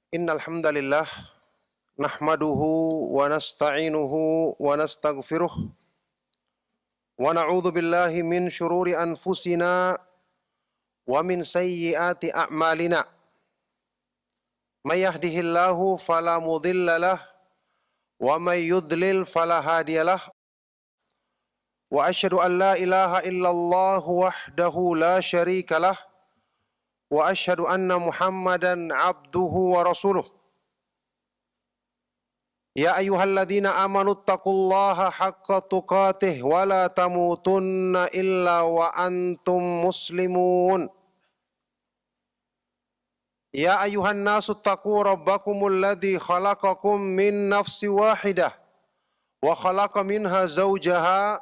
Innal hamdalillah nahmaduhu wa nasta'inuhu wa nastaghfiruh wa na'udzu billahi min shururi anfusina wa min sayyiati a'malina. May yahdihillahu fala mudhillalah wa may yudlil fala hadiyalah. Wa asyhadu an la ilaha illallah wahdahu la syarikalah wa asyhadu anna Muhammadan abduhu wa rasuluh. Ya ayyuhalladzina amanu taqullaha haqqa tuqatih wa la tamutunna illa wa antum muslimun. Ya ayyuhan nasu taqu rabbakumul ladzi khalaqakum min nafsin wahidah wa khalaqa minha zawjaha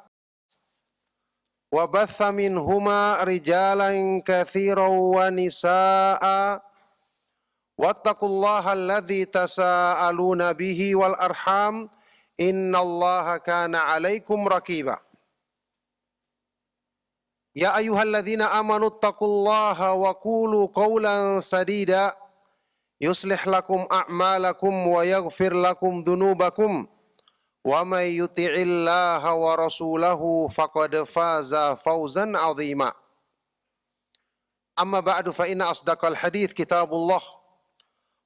wa batha minhuma rijalan katsiran wa nisaa'a wattaqullaha alladzi tasaaluna bihi wal arham innallaha kana 'alaikum raqiba. Ya ayyuhalladzina amanu taqullaha wa qulu qawlan sadida yuslih lakum a'malakum wa yaghfir lakum dhunubakum wa may yuti'illaha wa rasulahu faqad faza fawzan 'azima. Amma ba'du fa inna asdaqal hadits kitabullah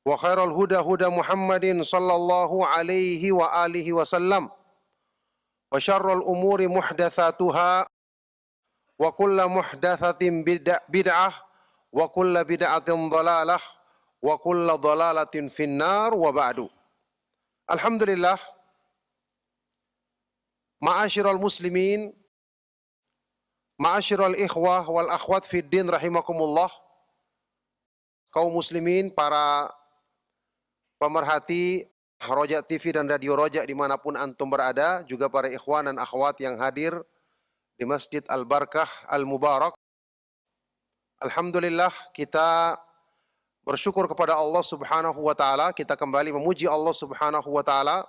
wa khairal huda huda Muhammadin sallallahu alaihi wa alihi wasallam wa syarrul umuri muhdatsatuha wa kullu muhdatsatin bid'ah wa kullu bid'atin dhalalah wa kullu dhalalatin finnar wa ba'du. Alhamdulillah, ma'asyiral muslimin, ma'asyiral ikhwah wal akhwat fid din rahimakumullah. Kaum muslimin, para pemerhati Roja TV dan Radio Roja dimanapun antum berada, juga para ikhwan dan akhwat yang hadir di Masjid Al-Barkah Al-Mubarak. Alhamdulillah, kita bersyukur kepada Allah Subhanahu wa taala, kita kembali memuji Allah Subhanahu wa taala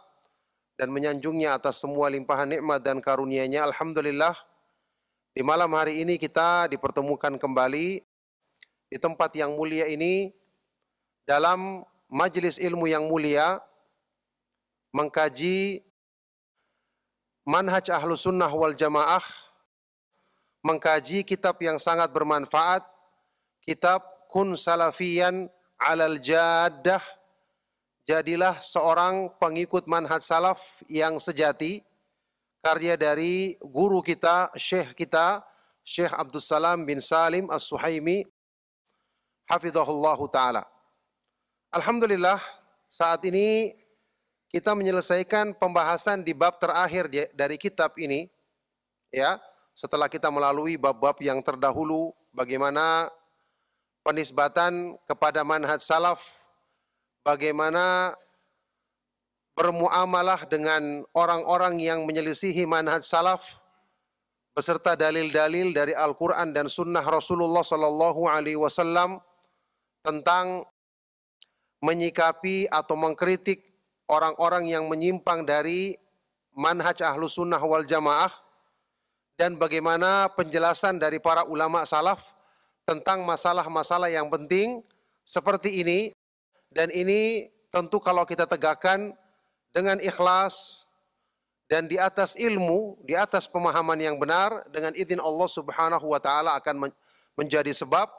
dan menyanjungnya atas semua limpahan nikmat dan karunia-Nya. Alhamdulillah, di malam hari ini kita dipertemukan kembali di tempat yang mulia ini dalam majelis ilmu yang mulia, mengkaji manhaj Ahlus Sunnah wal Jamaah, mengkaji kitab yang sangat bermanfaat, kitab Kun Salafiyan alal Jaddah, jadilah seorang pengikut manhaj salaf yang sejati, karya dari guru kita, Syekh Abdus Salam bin Salim As-Suhaimi, hafizahullahu ta'ala. Alhamdulillah, saat ini kita menyelesaikan pembahasan di bab terakhir dari kitab ini, ya. Setelah kita melalui bab-bab yang terdahulu, bagaimana penisbatan kepada manhaj salaf, bagaimana bermuamalah dengan orang-orang yang menyelisihi manhaj salaf, beserta dalil-dalil dari Al-Quran dan Sunnah Rasulullah Sallallahu Alaihi Wasallam tentang menyikapi atau mengkritik orang-orang yang menyimpang dari manhaj Ahlus Sunnah wal Jamaah, dan bagaimana penjelasan dari para ulama salaf tentang masalah-masalah yang penting seperti ini. Dan ini tentu kalau kita tegakkan dengan ikhlas dan di atas ilmu, di atas pemahaman yang benar, dengan izin Allah Subhanahu wa taala akan menjadi sebab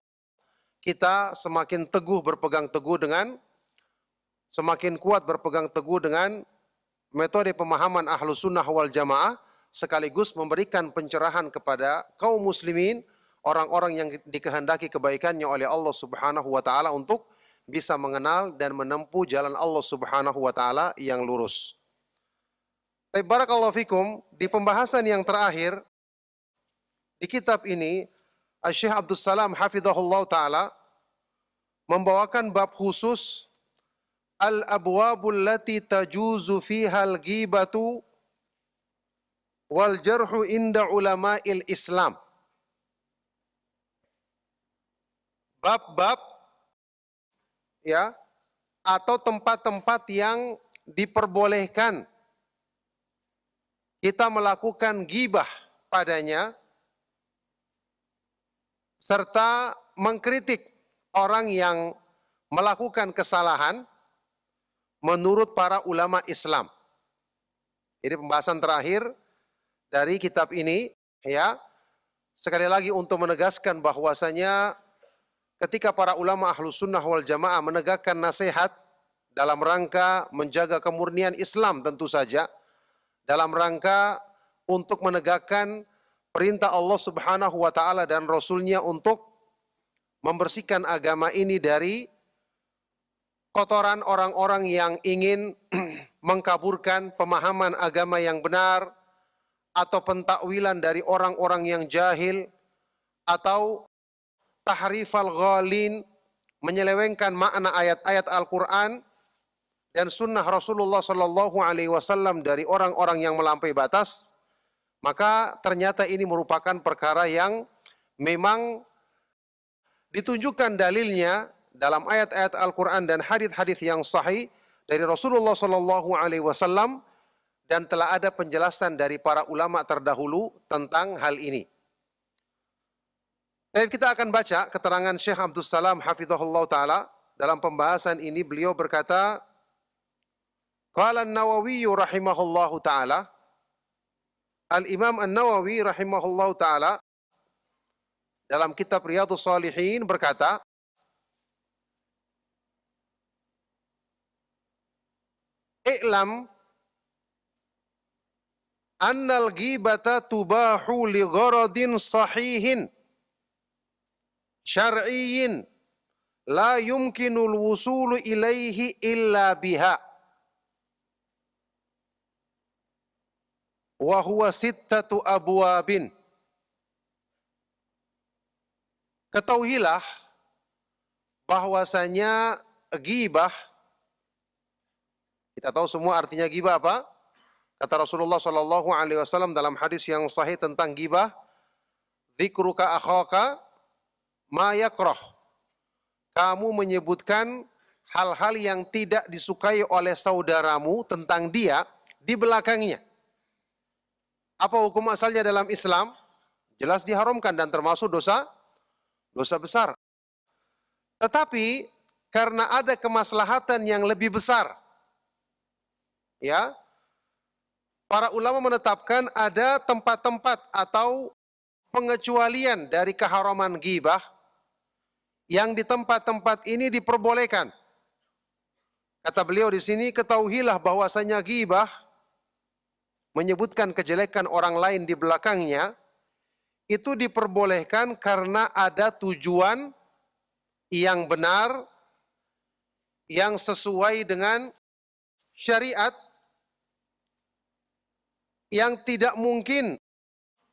kita semakin teguh berpegang teguh dengan, semakin kuat berpegang teguh dengan metode pemahaman Ahlus Sunnah wal Jamaah, sekaligus memberikan pencerahan kepada kaum muslimin, orang-orang yang dikehendaki kebaikannya oleh Allah Subhanahu wa taala untuk bisa mengenal dan menempuh jalan Allah Subhanahu wa taala yang lurus. Barakallahu fikum, di pembahasan yang terakhir di kitab ini, Syekh Abdus Salam hafizahullah taala membawakan bab khusus al-abwabul lati tajuzu fiha al-ghibatu wal jarhu inda ulama'il Islam. Bab-bab, ya, atau tempat-tempat yang diperbolehkan kita melakukan ghibah padanya, serta mengkritik orang yang melakukan kesalahan menurut para ulama Islam. Ini pembahasan terakhir dari kitab ini, ya. Sekali lagi untuk menegaskan bahwasanya ketika para ulama Ahlus Sunnah wal Jamaah menegakkan nasihat dalam rangka menjaga kemurnian Islam tentu saja, dalam rangka untuk menegakkan perintah Allah Subhanahu wa taala dan Rasul-Nya untuk membersihkan agama ini dari kotoran orang-orang yang ingin mengkaburkan pemahaman agama yang benar, atau pentakwilan dari orang-orang yang jahil, atau tahrifal ghalin, menyelewengkan makna ayat-ayat Al-Quran dan sunnah Rasulullah Sallallahu Alaihi Wasallam dari orang-orang yang melampaui batas, maka ternyata ini merupakan perkara yang memang ditunjukkan dalilnya dalam ayat-ayat Al-Quran dan hadis-hadis yang sahih dari Rasulullah Sallallahu Alaihi Wasallam, dan telah ada penjelasan dari para ulama terdahulu tentang hal ini. Dan kita akan baca keterangan Syekh Abdul Salam hafizahullah ta'ala. Dalam pembahasan ini beliau berkata, Qala an-Nawawi rahimahullahu ta'ala, Al-Imam An-Nawawi rahimahullahu ta'ala dalam kitab Riyadhus Shalihin berkata, I'lam annal ghibata tubahu li gharadin sahihin syar'iyyin la yumkinul wusulu ilaihi illa biha wa huwa sittatu abwabin. Ketahuilah bahwasanya ghibah, kita tahu semua artinya ghibah apa? Kata Rasulullah Sallallahu Alaihi Wasallam dalam hadis yang sahih tentang ghibah, dzikruka akhaka ma yakrah. Kamu menyebutkan hal-hal yang tidak disukai oleh saudaramu tentang dia di belakangnya. Apa hukum asalnya dalam Islam? Jelas diharamkan dan termasuk dosa besar. Tetapi karena ada kemaslahatan yang lebih besar, ya, para ulama menetapkan ada tempat-tempat atau pengecualian dari keharaman ghibah yang di tempat-tempat ini diperbolehkan. Kata beliau di sini, ketahuilah bahwasanya ghibah, menyebutkan kejelekan orang lain di belakangnya, itu diperbolehkan karena ada tujuan yang benar, yang sesuai dengan syariat, yang tidak mungkin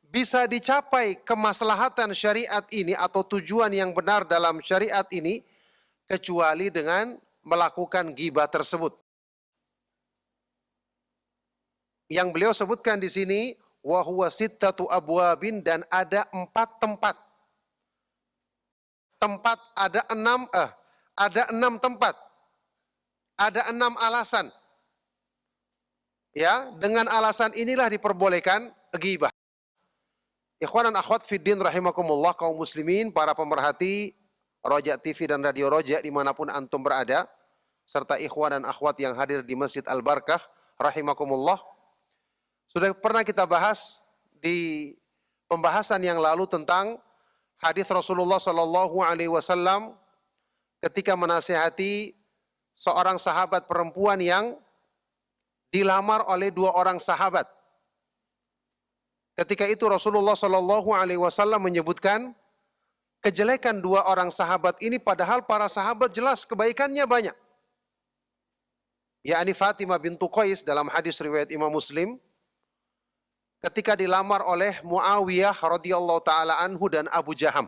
bisa dicapai kemaslahatan syariat ini atau tujuan yang benar dalam syariat ini kecuali dengan melakukan ghibah tersebut. Yang beliau sebutkan di sini, wa huwa sittatu abwabin, dan ada 4 tempat. Ada 6 tempat. Ada 6 alasan. Ya, dengan alasan inilah diperbolehkan ghibah. Ikhwan dan akhwat fiddin rahimakumullah, kaum muslimin, para pemerhati Roja TV dan Radio Roja dimanapun antum berada, serta ikhwan dan akhwat yang hadir di Masjid Al-Barkah rahimakumullah. Sudah pernah kita bahas di pembahasan yang lalu tentang hadis Rasulullah Sallallahu Alaihi Wasallam ketika menasihati seorang sahabat perempuan yang dilamar oleh 2 orang sahabat. Ketika itu Rasulullah Sallallahu Alaihi Wasallam menyebutkan kejelekan 2 orang sahabat ini, padahal para sahabat jelas kebaikannya banyak. Yakni Fatimah bintu Qais dalam hadis riwayat Imam Muslim, ketika dilamar oleh Muawiyah radhiyallahu taala anhu dan Abu Jaham.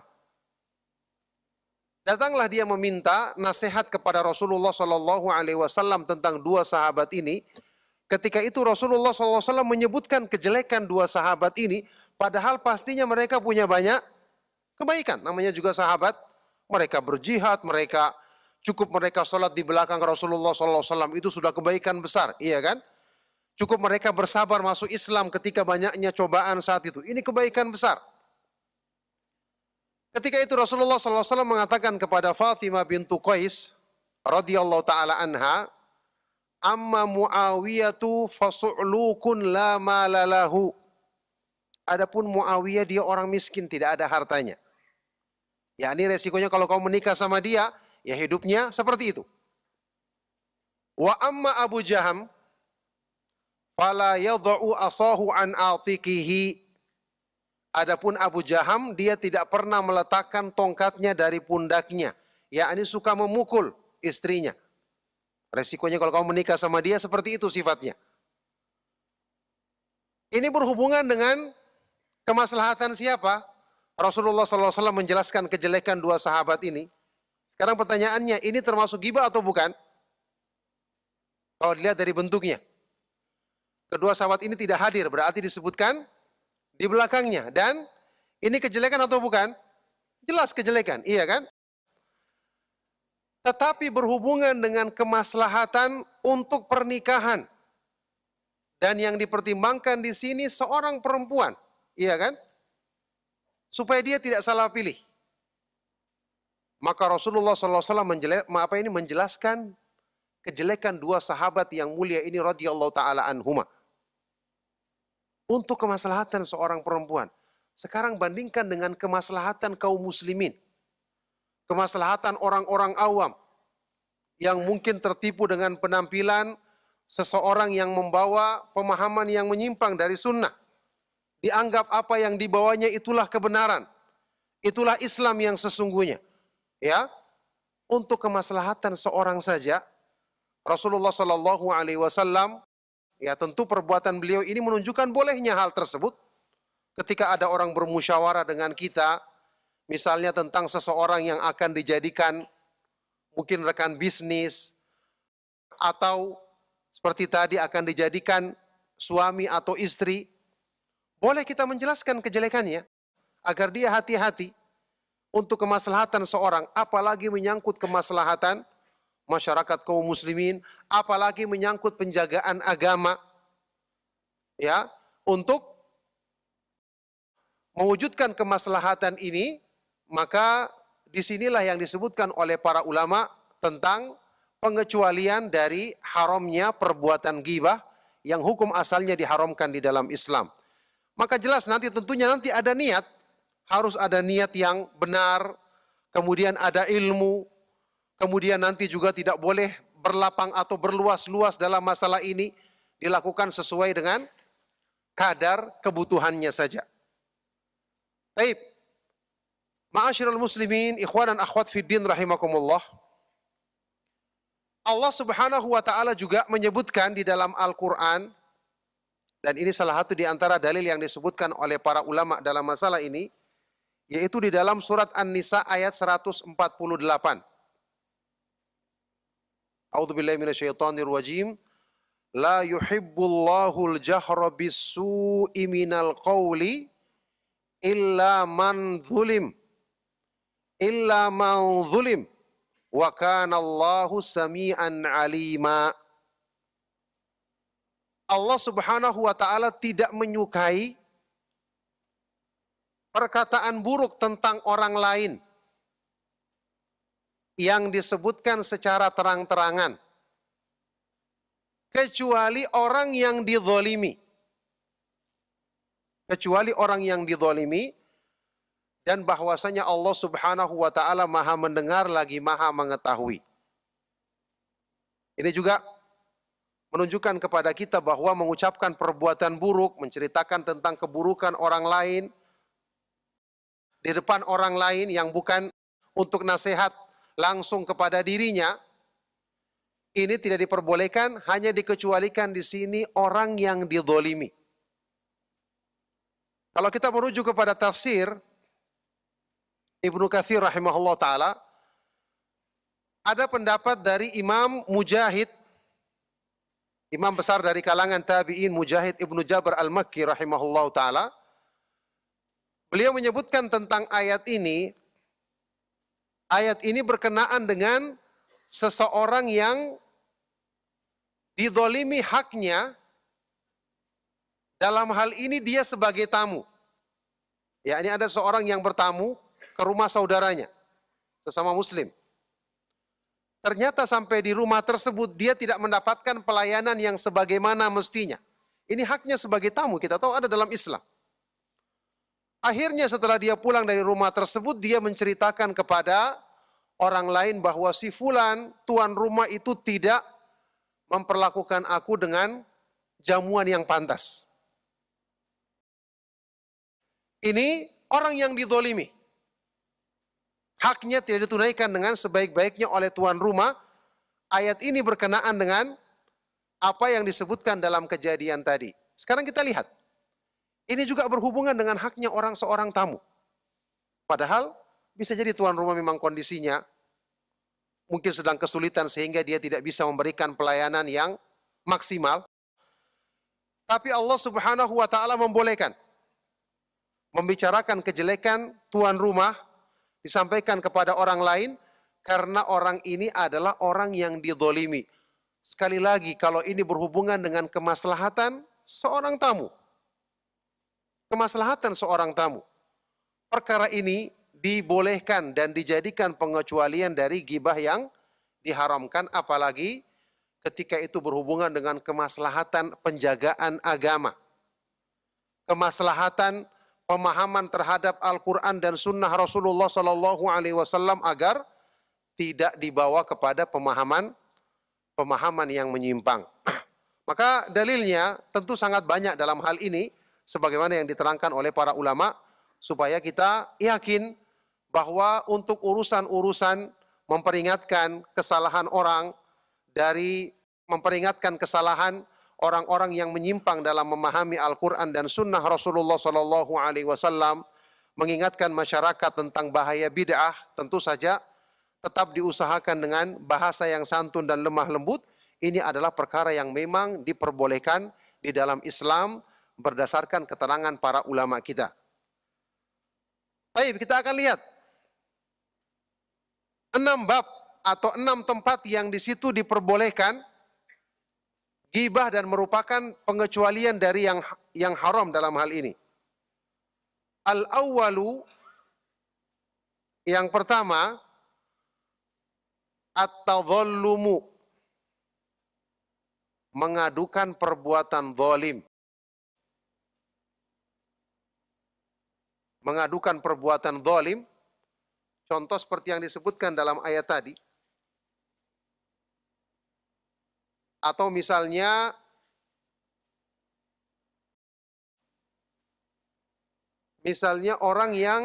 Datanglah dia meminta nasihat kepada Rasulullah Sallallahu Alaihi Wasallam tentang 2 sahabat ini. Ketika itu Rasulullah SAW menyebutkan kejelekan 2 sahabat ini, padahal pastinya mereka punya banyak kebaikan. Namanya juga sahabat, mereka berjihad, mereka sholat di belakang Rasulullah SAW, itu sudah kebaikan besar, iya kan? Cukup mereka bersabar masuk Islam ketika banyaknya cobaan saat itu, ini kebaikan besar. Ketika itu Rasulullah SAW mengatakan kepada Fatimah bintu Qais radhiyallahu taala anha, Amma Muawiyatu fasu'lukun la malalahu. Adapun Muawiyah dia orang miskin, tidak ada hartanya. Ya, ini resikonya kalau kau menikah sama dia, ya hidupnya seperti itu. Wa amma Abu Jaham fala yadha'u asahu an atiqihi. Adapun Abu Jaham dia tidak pernah meletakkan tongkatnya dari pundaknya. Yakni suka memukul istrinya. Resikonya kalau kamu menikah sama dia seperti itu sifatnya. Ini berhubungan dengan kemaslahatan siapa? Rasulullah SAW menjelaskan kejelekan dua sahabat ini. Sekarang pertanyaannya, ini termasuk ghibah atau bukan? Kalau dilihat dari bentuknya. Kedua sahabat ini tidak hadir, berarti disebutkan di belakangnya. Dan ini kejelekan atau bukan? Jelas kejelekan, iya kan? Tetapi berhubungan dengan kemaslahatan untuk pernikahan. Dan yang dipertimbangkan di sini seorang perempuan, iya kan? Supaya dia tidak salah pilih. Maka Rasulullah SAW menjelaskan kejelekan dua sahabat yang mulia ini radhiyallahu ta'ala anhuma. Untuk kemaslahatan seorang perempuan. Sekarang bandingkan dengan kemaslahatan kaum muslimin. Kemaslahatan orang-orang awam. Yang mungkin tertipu dengan penampilan seseorang yang membawa pemahaman yang menyimpang dari sunnah. Dianggap apa yang dibawanya itulah kebenaran. Itulah Islam yang sesungguhnya. Ya, untuk kemaslahatan seorang saja, Rasulullah SAW, ya tentu perbuatan beliau ini menunjukkan bolehnya hal tersebut. Ketika ada orang bermusyawarah dengan kita, misalnya tentang seseorang yang akan dijadikan mungkin rekan bisnis, atau seperti tadi akan dijadikan suami atau istri, boleh kita menjelaskan kejelekannya, agar dia hati-hati untuk kemaslahatan seorang, apalagi menyangkut kemaslahatan masyarakat kaum muslimin, apalagi menyangkut penjagaan agama, ya, untuk mewujudkan kemaslahatan ini, maka disinilah yang disebutkan oleh para ulama tentang pengecualian dari haramnya perbuatan ghibah yang hukum asalnya diharamkan di dalam Islam. Maka jelas tentunya nanti ada niat, harus ada niat yang benar, kemudian ada ilmu, kemudian nanti juga tidak boleh berlapang atau berluas-luas dalam masalah ini, dilakukan sesuai dengan kadar kebutuhannya saja. Baik, ma'asyiral muslimin, ikhwan dan akhwat fiddin rahimakumullah. Allah Subhanahu wa taala juga menyebutkan di dalam Al-Qur'an, dan ini salah satu di antara dalil yang disebutkan oleh para ulama dalam masalah ini, yaitu di dalam surat An-Nisa ayat 148. A'udzubillahi minasyaitonir rajim. La yuhibbullahu al-jahra bis-su'i minal qawli illa man zulim. Illa man zulim. Wa kana Allahu sami'an alima. Allah Subhanahu wa taala tidak menyukai perkataan buruk tentang orang lain yang disebutkan secara terang-terangan, kecuali orang yang dizalimi. Kecuali orang yang dizalimi, dan bahwasanya Allah Subhanahu wa taala Maha mendengar lagi Maha mengetahui. Ini juga menunjukkan kepada kita bahwa mengucapkan perbuatan buruk, menceritakan tentang keburukan orang lain di depan orang lain yang bukan untuk nasihat langsung kepada dirinya, ini tidak diperbolehkan, hanya dikecualikan di sini orang yang dizalimi. Kalau kita merujuk kepada tafsir Ibnu Katsir rahimahullah taala, ada pendapat dari Imam Mujahid, imam besar dari kalangan tabi'in, Mujahid Ibnu Jabr al-Makki rahimahullah taala. Beliau menyebutkan tentang ayat ini berkenaan dengan seseorang yang dizalimi haknya, dalam hal ini dia sebagai tamu. Ya, ini ada seorang yang bertamu ke rumah saudaranya, sesama muslim. ternyata sampai di rumah tersebut dia tidak mendapatkan pelayanan yang sebagaimana mestinya. Ini haknya sebagai tamu, kita tahu ada dalam Islam. Akhirnya setelah dia pulang dari rumah tersebut, dia menceritakan kepada orang lain bahwa si fulan, tuan rumah itu tidak memperlakukan aku dengan jamuan yang pantas. Ini orang yang dizolimi. Haknya tidak ditunaikan dengan sebaik-baiknya oleh tuan rumah. Ayat ini berkenaan dengan apa yang disebutkan dalam kejadian tadi. Sekarang kita lihat. Ini juga berhubungan dengan haknya seorang tamu. Padahal bisa jadi tuan rumah memang kondisinya mungkin sedang kesulitan sehingga dia tidak bisa memberikan pelayanan yang maksimal. Tapi Allah Subhanahu wa taala membolehkan membicarakan kejelekan tuan rumah disampaikan kepada orang lain karena orang ini adalah orang yang dizolimi. Sekali lagi, kalau ini berhubungan dengan kemaslahatan seorang tamu. Kemaslahatan seorang tamu. Perkara ini dibolehkan dan dijadikan pengecualian dari ghibah yang diharamkan, apalagi ketika itu berhubungan dengan kemaslahatan penjagaan agama. Kemaslahatan pemahaman terhadap Al-Quran dan Sunnah Rasulullah SAW agar tidak dibawa kepada pemahaman yang menyimpang. Maka dalilnya tentu sangat banyak dalam hal ini, sebagaimana yang diterangkan oleh para ulama, supaya kita yakin bahwa untuk urusan-urusan memperingatkan kesalahan orang, dari memperingatkan kesalahan orang-orang yang menyimpang dalam memahami Al-Quran dan Sunnah Rasulullah SAW, mengingatkan masyarakat tentang bahaya bid'ah, tentu saja tetap diusahakan dengan bahasa yang santun dan lemah lembut. Ini adalah perkara yang memang diperbolehkan di dalam Islam berdasarkan keterangan para ulama kita. Baik, kita akan lihat 6 bab atau 6 tempat yang di situ diperbolehkan ghibah dan merupakan pengecualian dari yang haram dalam hal ini. Al-awwalu, yang pertama, at-tadhallumu, mengadukan perbuatan zalim. Mengadukan perbuatan zalim, contoh seperti yang disebutkan dalam ayat tadi. Atau misalnya orang yang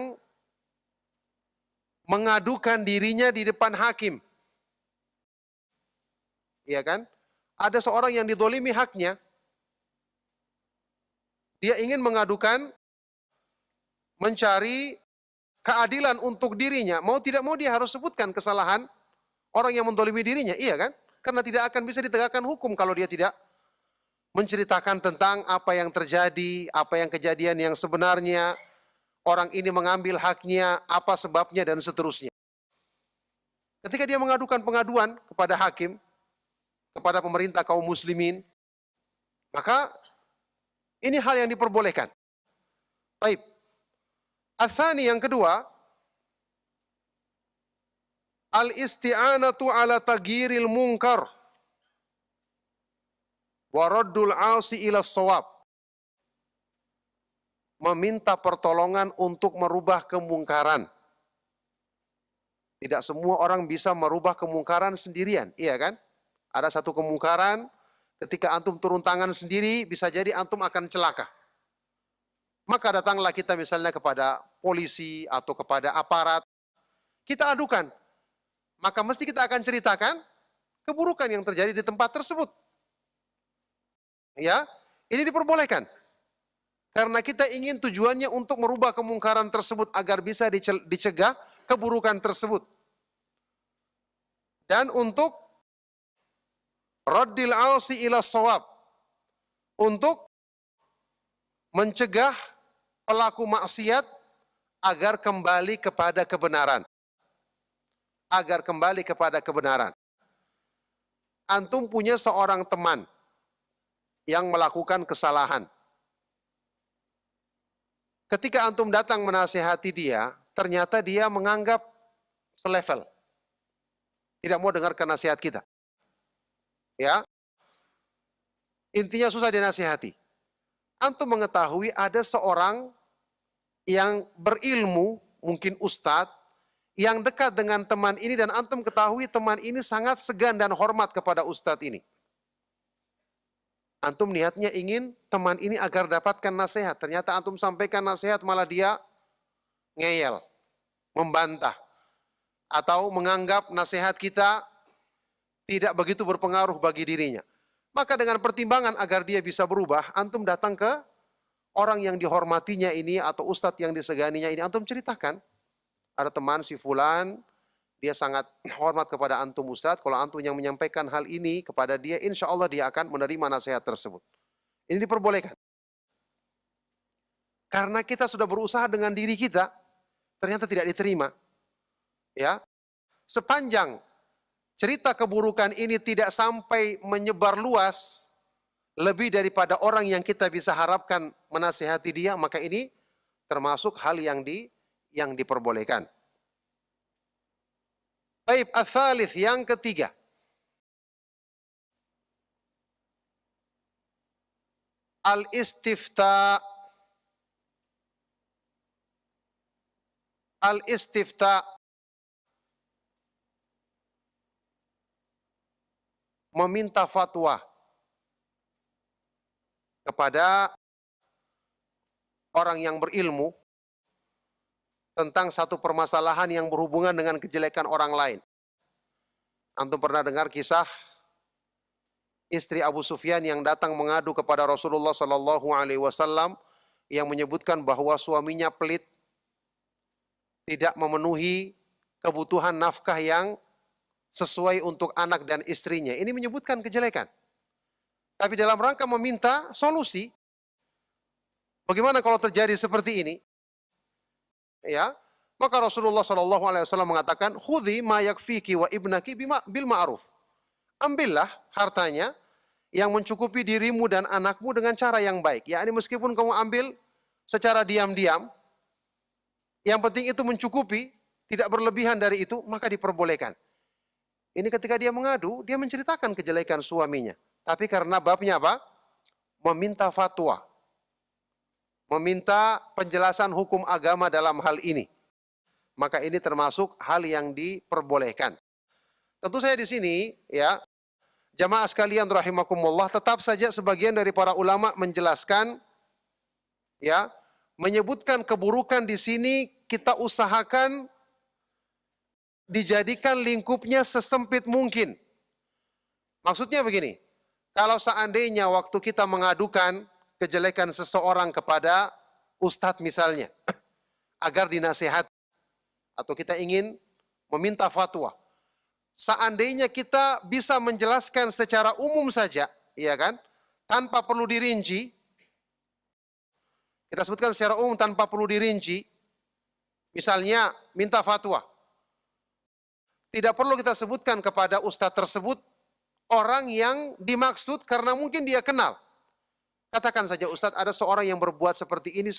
mengadukan dirinya di depan hakim. Iya kan? Ada seorang yang dizalimi haknya. Dia ingin mengadukan, mencari keadilan untuk dirinya. Mau tidak mau dia harus sebutkan kesalahan orang yang menzalimi dirinya. Iya kan? Karena tidak akan bisa ditegakkan hukum kalau dia tidak menceritakan tentang apa yang terjadi, apa yang kejadian yang sebenarnya, orang ini mengambil haknya, apa sebabnya, dan seterusnya. Ketika dia mengadukan pengaduan kepada hakim, kepada pemerintah kaum muslimin, maka ini hal yang diperbolehkan. Baik. Atsani, yang kedua, al-isti'anatu ala taghyiril munkar wa raddul 'asi ila shawab. Meminta pertolongan untuk merubah kemungkaran. Tidak semua orang bisa merubah kemungkaran sendirian, iya kan? Ada satu kemungkaran, ketika antum turun tangan sendiri, bisa jadi antum akan celaka. Maka datanglah kita misalnya kepada polisi atau kepada aparat, kita adukan. Maka mesti kita akan ceritakan keburukan yang terjadi di tempat tersebut. Ya, ini diperbolehkan. Karena kita ingin tujuannya untuk merubah kemungkaran tersebut agar bisa dicegah keburukan tersebut. Dan untuk raddil 'asi ila shawab, untuk mencegah pelaku maksiat agar kembali kepada kebenaran. Agar kembali kepada kebenaran. Antum punya seorang teman yang melakukan kesalahan. Ketika antum datang menasihati dia, ternyata dia menganggap selevel. tidak mau dengarkan nasihat kita. Ya, intinya susah dinasihati. Antum mengetahui ada seorang yang berilmu, mungkin ustadz, yang dekat dengan teman ini dan antum ketahui teman ini sangat segan dan hormat kepada ustadz ini. Antum niatnya ingin teman ini agar dapatkan nasihat. Ternyata antum sampaikan nasihat malah dia ngeyel, membantah, atau menganggap nasihat kita tidak begitu berpengaruh bagi dirinya. Maka dengan pertimbangan agar dia bisa berubah, antum datang ke orang yang dihormatinya ini atau ustadz yang diseganinya ini, antum ceritakan. Ada teman si fulan, dia sangat hormat kepada antum ustadz, kalau antum yang menyampaikan hal ini kepada dia, insya Allah dia akan menerima nasihat tersebut. Ini diperbolehkan. Karena kita sudah berusaha dengan diri kita, ternyata tidak diterima. Ya, sepanjang cerita keburukan ini tidak sampai menyebar luas, lebih daripada orang yang kita bisa harapkan menasihati dia, maka ini termasuk hal yang diperbolehkan. Baik, ats-tsalits, yang ketiga. Al-istifta. Al-istifta. Meminta fatwa kepada orang yang berilmu tentang satu permasalahan yang berhubungan dengan kejelekan orang lain. Antum pernah dengar kisah istri Abu Sufyan yang datang mengadu kepada Rasulullah SAW yang menyebutkan bahwa suaminya pelit, tidak memenuhi kebutuhan nafkah yang sesuai untuk anak dan istrinya. Ini menyebutkan kejelekan. Tapi dalam rangka meminta solusi, bagaimana kalau terjadi seperti ini? Ya, maka Rasulullah SAW mengatakan, khudhi ma yakfiki wa ibnaki bil ma'ruf. Ambillah hartanya yang mencukupi dirimu dan anakmu dengan cara yang baik. Ya, ini meskipun kamu ambil secara diam-diam, yang penting itu mencukupi, tidak berlebihan dari itu, maka diperbolehkan. Ini ketika dia mengadu, dia menceritakan kejelekan suaminya. Tapi karena babnya apa? Meminta fatwa. Meminta penjelasan hukum agama dalam hal ini. Maka ini termasuk hal yang diperbolehkan. Tentu saya di sini, ya, jamaah sekalian rahimakumullah, tetap saja sebagian dari para ulama menjelaskan, ya, menyebutkan keburukan di sini kita usahakan dijadikan lingkupnya sesempit mungkin. Maksudnya begini, kalau seandainya waktu kita mengadukan kejelekan seseorang kepada ustadz misalnya, agar dinasihati, atau kita ingin meminta fatwa, seandainya kita bisa menjelaskan secara umum saja, ya kan, tanpa perlu dirinci, kita sebutkan secara umum tanpa perlu dirinci, misalnya minta fatwa. Tidak perlu kita sebutkan kepada ustadz tersebut orang yang dimaksud karena mungkin dia kenal. Katakan saja, ustadz, ada seorang yang berbuat seperti ini,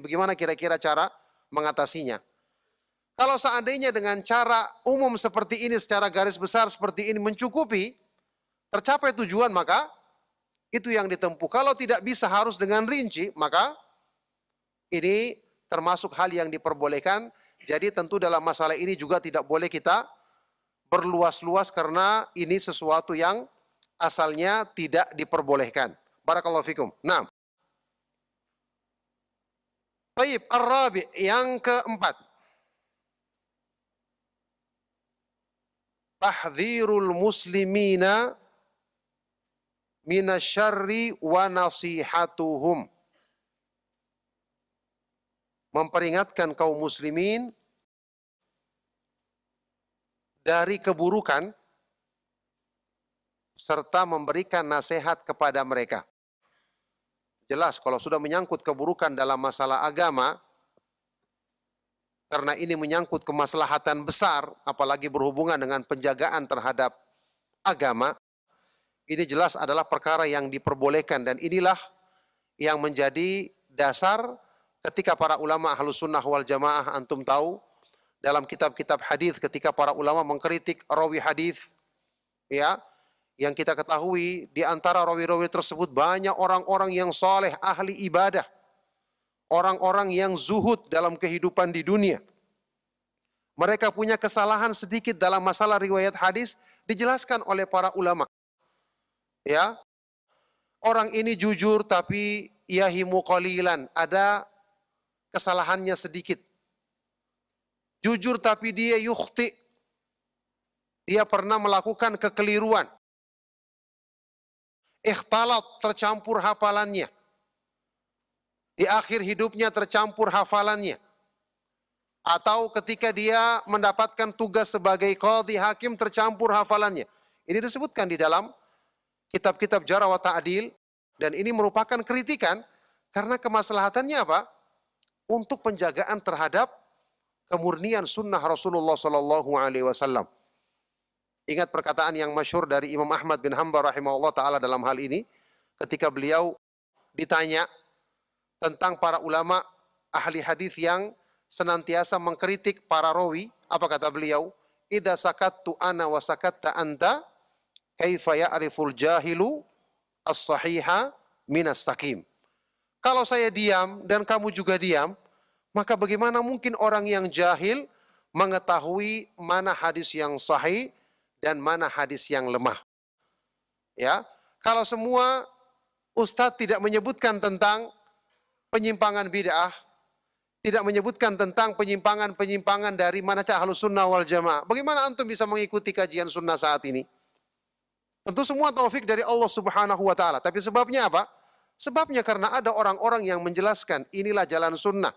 bagaimana kira-kira cara mengatasinya? Kalau seandainya dengan cara umum seperti ini, secara garis besar seperti ini mencukupi, tercapai tujuan, maka itu yang ditempuh. Kalau tidak bisa harus dengan rinci, maka ini termasuk hal yang diperbolehkan. Jadi tentu dalam masalah ini juga tidak boleh kita berluas-luas karena ini sesuatu yang asalnya tidak diperbolehkan. Barakallahu fikum. Nah. Baik, ar-rabi, yang keempat. Tahdhirul muslimina minasyarri wa nasihatuhum. Memperingatkan kaum muslimin dari keburukan serta memberikan nasihat kepada mereka. Jelas kalau sudah menyangkut keburukan dalam masalah agama, karena ini menyangkut kemaslahatan besar, apalagi berhubungan dengan penjagaan terhadap agama, ini jelas adalah perkara yang diperbolehkan, dan inilah yang menjadi dasar ketika para ulama Ahlus Sunnah wal Jamaah, antum tahu, dalam kitab-kitab hadis ketika para ulama mengkritik rawi hadis, ya, yang kita ketahui di antara rawi-rawi tersebut banyak orang-orang yang soleh, ahli ibadah, orang-orang yang zuhud dalam kehidupan di dunia. Mereka punya kesalahan sedikit dalam masalah riwayat hadis, dijelaskan oleh para ulama. Ya, orang ini jujur tapi yahimu qalilan, ada kesalahannya sedikit. Jujur tapi dia yukhti, dia pernah melakukan kekeliruan. Ikhtalat, tercampur hafalannya. Di akhir hidupnya tercampur hafalannya. Atau ketika dia mendapatkan tugas sebagai qadhi hakim tercampur hafalannya. Ini disebutkan di dalam kitab-kitab jarh wa ta'dil, dan ini merupakan kritikan karena kemaslahatannya apa? Untuk penjagaan terhadap kemurnian sunnah Rasulullah sallallahu alaihi wasallam. Ingat perkataan yang masyhur dari Imam Ahmad bin Hanbal rahimahullah taala dalam hal ini, ketika beliau ditanya tentang para ulama ahli hadis yang senantiasa mengkritik para rawi, apa kata beliau? Idza sakattu ana wa sakatta anta, kaifa ya'riful jahilu as-sahiha minas saqim. Kalau saya diam dan kamu juga diam, maka bagaimana mungkin orang yang jahil mengetahui mana hadis yang sahih dan mana hadis yang lemah? Ya, kalau semua ustadz tidak menyebutkan tentang penyimpangan bid'ah, tidak menyebutkan tentang penyimpangan-penyimpangan dari manhaj Ahlus Sunnah wal Jamaah, bagaimana antum bisa mengikuti kajian sunnah saat ini? Tentu semua taufik dari Allah Subhanahu wa taala. Tapi sebabnya apa? Sebabnya karena ada orang-orang yang menjelaskan inilah jalan sunnah.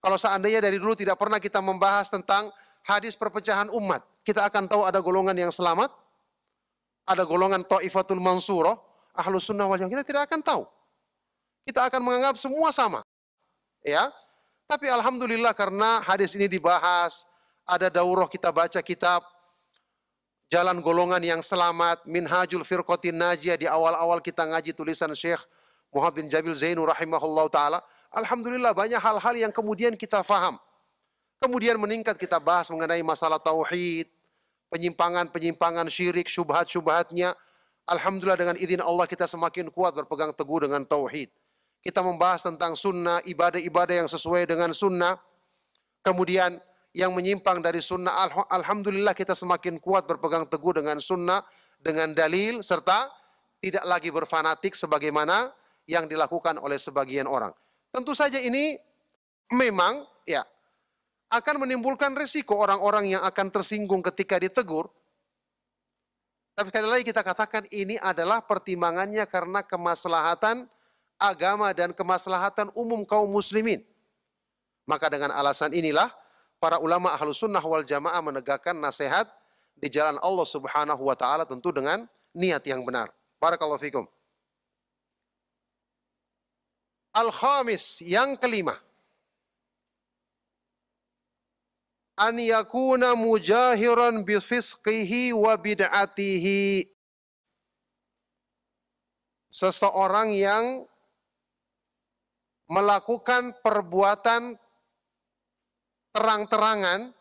Kalau seandainya dari dulu tidak pernah kita membahas tentang hadis perpecahan umat, kita akan tahu ada golongan yang selamat, ada golongan Thaifatul Mansurah, Ahlus Sunnah wal Jamaah, kita tidak akan tahu. Kita akan menganggap semua sama. Ya. Tapi alhamdulillah karena hadis ini dibahas, ada daurah kita baca kitab Jalan Golongan yang Selamat, Minhajul Firqatin Najiyah, di awal-awal kita ngaji tulisan Syekh Muhammad bin Jamil Zainu rahimahullah ta'ala. Alhamdulillah banyak hal-hal yang kemudian kita faham. Kemudian meningkat kita bahas mengenai masalah tauhid, penyimpangan-penyimpangan syirik, syubhat-syubhatnya. Alhamdulillah dengan izin Allah kita semakin kuat berpegang teguh dengan tauhid. Kita membahas tentang sunnah, ibadah-ibadah yang sesuai dengan sunnah. Kemudian yang menyimpang dari sunnah, alhamdulillah kita semakin kuat berpegang teguh dengan sunnah, dengan dalil, serta tidak lagi berfanatik sebagaimana yang dilakukan oleh sebagian orang. Tentu saja ini memang ya akan menimbulkan risiko orang-orang yang akan tersinggung ketika ditegur. Tapi sekali lagi kita katakan ini adalah pertimbangannya karena kemaslahatan agama dan kemaslahatan umum kaum muslimin. Maka dengan alasan inilah para ulama Ahlus Sunnah wal Jamaah menegakkan nasihat di jalan Allah Subhanahu wa taala, tentu dengan niat yang benar. Barakallahu fikum. Al-khamis, yang kelima, an yakuna mujahiran bi fisqihi wa bid'atihi. Seseorang yang melakukan perbuatan terang-terangan,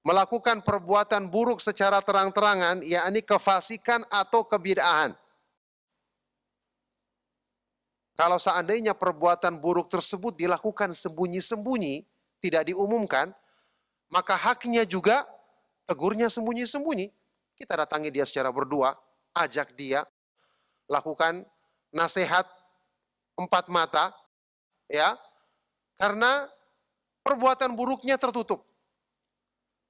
melakukan perbuatan buruk secara terang-terangan, yakni kefasikan atau kebid'ahan. Kalau seandainya perbuatan buruk tersebut dilakukan sembunyi-sembunyi, tidak diumumkan, maka haknya juga tegurnya sembunyi-sembunyi. Kita datangi dia secara berdua, ajak dia, lakukan nasihat 4 mata, ya, karena perbuatan buruknya tertutup.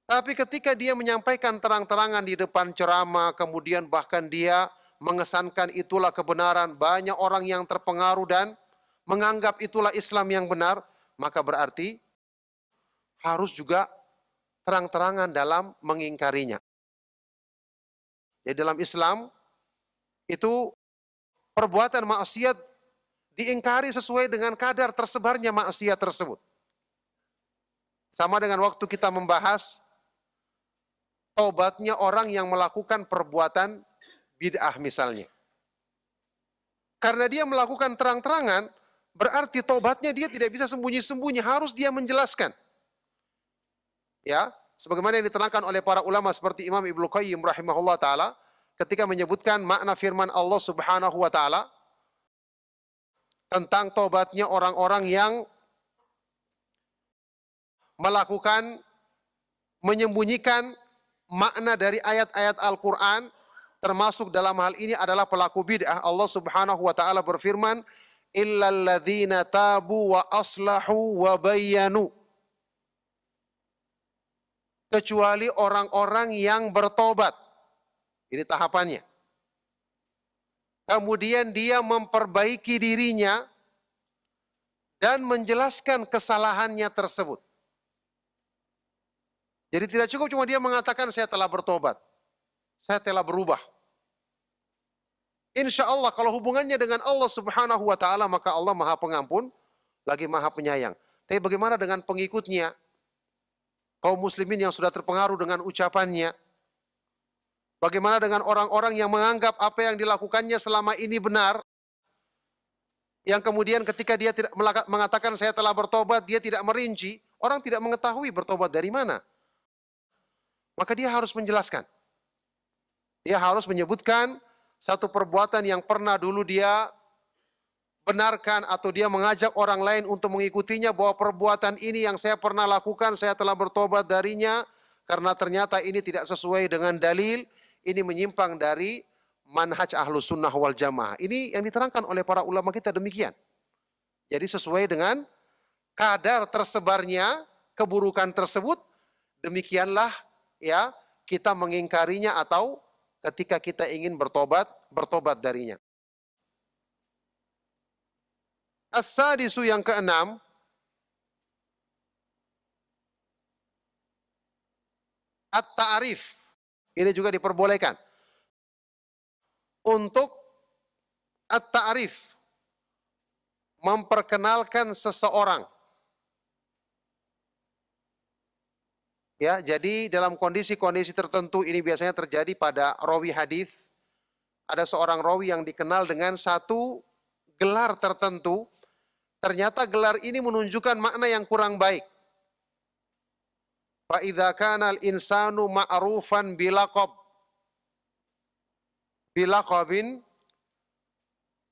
Tapi ketika dia menyampaikan terang-terangan di depan ceramah, kemudian bahkan dia mengesankan itulah kebenaran, banyak orang yang terpengaruh dan menganggap itulah Islam yang benar, maka berarti harus juga terang-terangan dalam mengingkarinya. Jadi dalam Islam itu perbuatan maksiat diingkari sesuai dengan kadar tersebarnya maksiat tersebut. Sama dengan waktu kita membahas taubatnya orang yang melakukan perbuatan bid'ah misalnya. Karena dia melakukan terang-terangan, berarti taubatnya dia tidak bisa sembunyi-sembunyi, harus dia menjelaskan. Ya, sebagaimana yang diterangkan oleh para ulama seperti Imam Ibnu Qayyim rahimahullah taala ketika menyebutkan makna firman Allah Subhanahu wa taala tentang tobatnya orang-orang yang melakukan menyembunyikan makna dari ayat-ayat Al-Quran, termasuk dalam hal ini adalah pelaku bid'ah. Allah Subhanahu wa taala berfirman, illal ladzina tabu wa aslahu wa bayyanu. Kecuali orang-orang yang bertobat. Ini tahapannya. Kemudian dia memperbaiki dirinya dan menjelaskan kesalahannya tersebut. Jadi tidak cukup cuma dia mengatakan saya telah bertobat, saya telah berubah. Insya Allah kalau hubungannya dengan Allah Subhanahu wa taala maka Allah Maha Pengampun lagi Maha Penyayang. Tapi bagaimana dengan pengikutnya? Kaum muslimin yang sudah terpengaruh dengan ucapannya? Bagaimana dengan orang-orang yang menganggap apa yang dilakukannya selama ini benar? Yang kemudian ketika dia tidak mengatakan saya telah bertobat, dia tidak merinci, orang tidak mengetahui bertobat dari mana. Maka dia harus menjelaskan. Dia harus menyebutkan satu perbuatan yang pernah dulu dia benarkan atau dia mengajak orang lain untuk mengikutinya bahwa perbuatan ini yang saya pernah lakukan, saya telah bertobat darinya karena ternyata ini tidak sesuai dengan dalil, ini menyimpang dari manhaj Ahlus Sunnah wal Jamaah. Ini yang diterangkan oleh para ulama kita demikian. Jadi sesuai dengan kadar tersebarnya keburukan tersebut, demikianlah ya kita mengingkarinya atau ketika kita ingin bertobat darinya. As-sadisu yang keenam, at-ta'rif. Ini juga diperbolehkan. Untuk at-ta'rif, memperkenalkan seseorang. Ya, jadi dalam kondisi-kondisi tertentu ini biasanya terjadi pada rawi hadis. Ada seorang rawi yang dikenal dengan satu gelar tertentu. Ternyata gelar ini menunjukkan makna yang kurang baik. Fa idza kana al-insanu ma'rufan bilaqabin,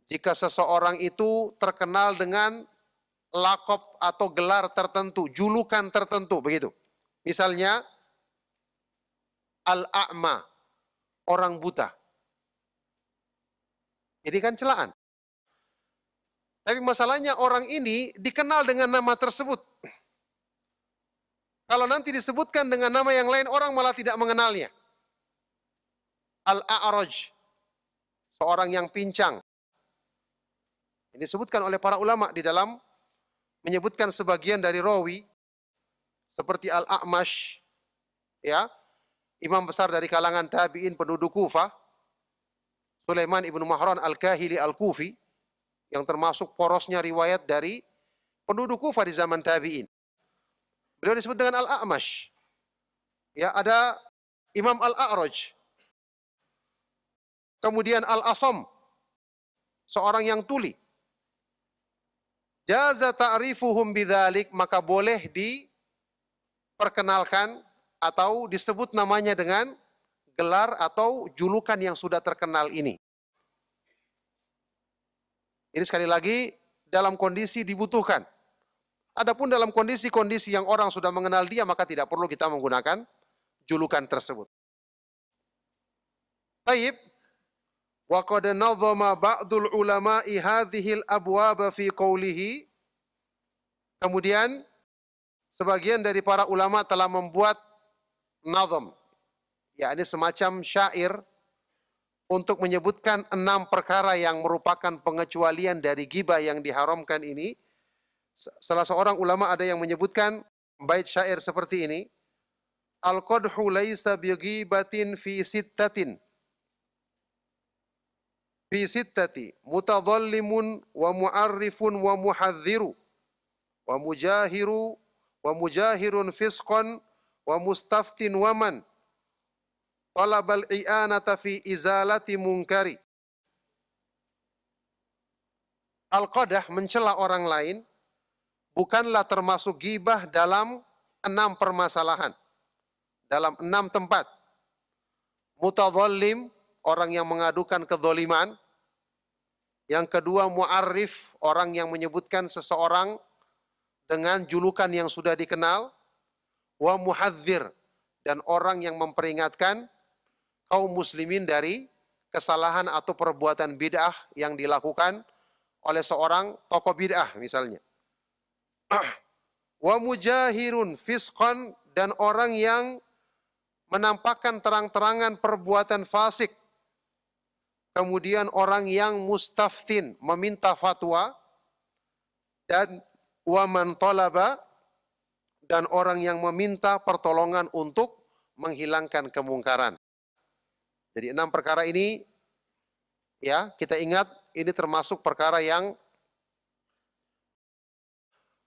jika seseorang itu terkenal dengan laqab atau gelar tertentu, julukan tertentu begitu. Misalnya al-a'ma, orang buta. Ini kan celaan. Tapi masalahnya orang ini dikenal dengan nama tersebut. Kalau nanti disebutkan dengan nama yang lain, orang malah tidak mengenalnya. Al-a'raj, seorang yang pincang. Ini disebutkan oleh para ulama di dalam menyebutkan sebagian dari rawi, seperti Al-A'mash, ya, imam besar dari kalangan tabi'in penduduk Kufah, Sulaiman ibnu Mahran Al-Kahili Al-Kufi, yang termasuk porosnya riwayat dari penduduk Kufah di zaman tabi'in. Beliau disebut dengan Al-A'mash. Ya, ada Imam Al-A'raj. Kemudian Al-Asam, seorang yang tuli. Jaza ta'rifuhum bidzalik, maka boleh diperkenalkan atau disebut namanya dengan gelar atau julukan yang sudah terkenal ini. Ini sekali lagi dalam kondisi dibutuhkan. Adapun dalam kondisi-kondisi yang orang sudah mengenal dia, maka tidak perlu kita menggunakan julukan tersebut. Baik. Wa qad nadhama ba'dul ulama'i hadhil abwaba fi qawlihi. Kemudian sebagian dari para ulama telah membuat nazam, yakni semacam syair untuk menyebutkan 6 perkara yang merupakan pengecualian dari ghibah yang diharamkan ini. Salah seorang ulama ada yang menyebutkan bait syair seperti ini. Al-qadhu laisa bighibatin fi sittatin. Fi sittati mutadhallimun wa mu'arrifun wa muhadziru wa mujahirun fisqan wa mustaftin wa man talabal i'anata fi izalati munkari. Al-qadah, mencela orang lain, bukanlah termasuk ghibah dalam 6 6 permasalahan. Dalam 6 tempat. Mutadzalim, orang yang mengadukan kedzaliman. Yang kedua, mu'arrif, orang yang menyebutkan seseorang dengan julukan yang sudah dikenal. Wa muhadzir, dan orang yang memperingatkan kaum muslimin dari kesalahan atau perbuatan bid'ah yang dilakukan oleh seorang tokoh bid'ah misalnya. Wa mujahirun fisqan, dan orang yang menampakkan terang-terangan perbuatan fasik. Kemudian orang yang mustaftin, meminta fatwa. Dan wa man talaba, dan orang yang meminta pertolongan untuk menghilangkan kemungkaran. Jadi 6 perkara ini, ya, kita ingat ini termasuk perkara yang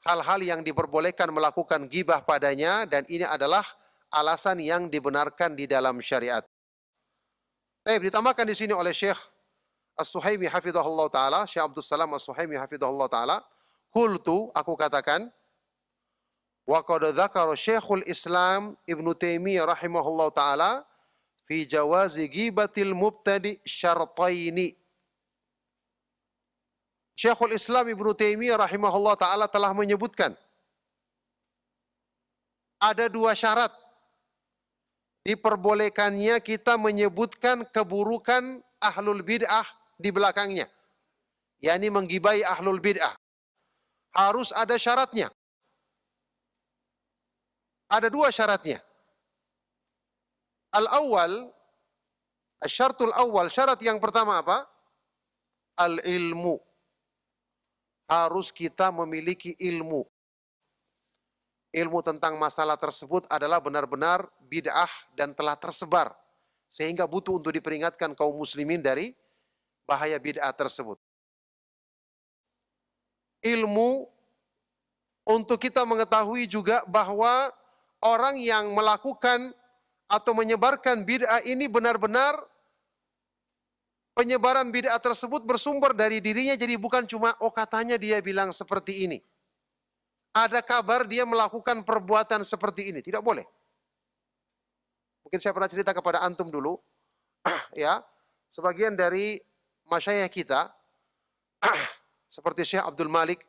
hal-hal yang diperbolehkan melakukan ghibah padanya, dan ini adalah alasan yang dibenarkan di dalam syariat. Baik, ditambahkan di sini oleh Syekh As-Suhaimi hafizahullah taala, Syekh Abdul Salam As-Suhaimi hafizahullah taala, qultu, aku katakan, wa qad dzakara Syekhul Islam Ibnu Taimiyah rahimahullah taala fi jawazi ghibatil mubtadi syartaini. Syekhul Islam Ibnu Taimiyah rahimahullah taala telah menyebutkan ada 2 syarat diperbolehkannya kita menyebutkan keburukan ahlul bid'ah di belakangnya, yakni menggibai ahlul bid'ah. Harus ada syaratnya. Ada 2 syaratnya. Al-awwal, asyartul awwal, syarat yang pertama apa? Al-ilmu. Harus kita memiliki ilmu. Ilmu tentang masalah tersebut adalah benar-benar bid'ah dan telah tersebar. Sehingga butuh untuk diperingatkan kaum muslimin dari bahaya bid'ah tersebut. Ilmu untuk kita mengetahui juga bahwa orang yang melakukan atau menyebarkan bid'ah ini benar-benar penyebaran bid'ah tersebut bersumber dari dirinya, jadi bukan cuma oh katanya dia bilang seperti ini. Ada kabar dia melakukan perbuatan seperti ini, tidak boleh. Mungkin saya pernah cerita kepada antum dulu, ya, sebagian dari masyayikh kita, seperti Syekh Abdul Malik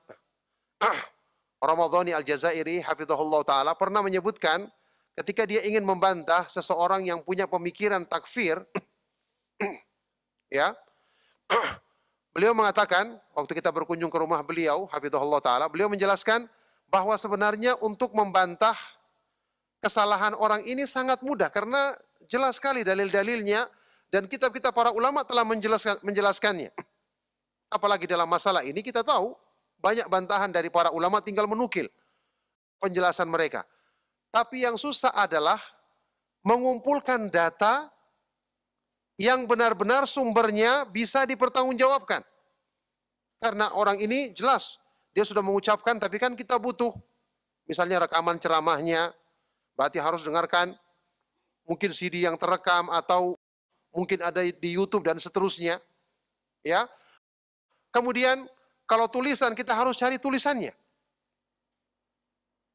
Ramadhani Al-Jazairi hafizahullah taala pernah menyebutkan ketika dia ingin membantah seseorang yang punya pemikiran takfir, ya, beliau mengatakan waktu kita berkunjung ke rumah beliau hafizahullah taala, beliau menjelaskan bahwa sebenarnya untuk membantah kesalahan orang ini sangat mudah karena jelas sekali dalil-dalilnya dan kitab-kitab para ulama telah menjelaskannya. Apalagi dalam masalah ini kita tahu banyak bantahan dari para ulama, tinggal menukil penjelasan mereka. Tapi yang susah adalah mengumpulkan data yang benar-benar sumbernya bisa dipertanggungjawabkan. Karena orang ini jelas, dia sudah mengucapkan, tapi kan kita butuh. Misalnya rekaman ceramahnya, berarti harus dengarkan. Mungkin CD yang terekam atau mungkin ada di YouTube dan seterusnya. Ya. Kemudian kalau tulisan kita harus cari tulisannya.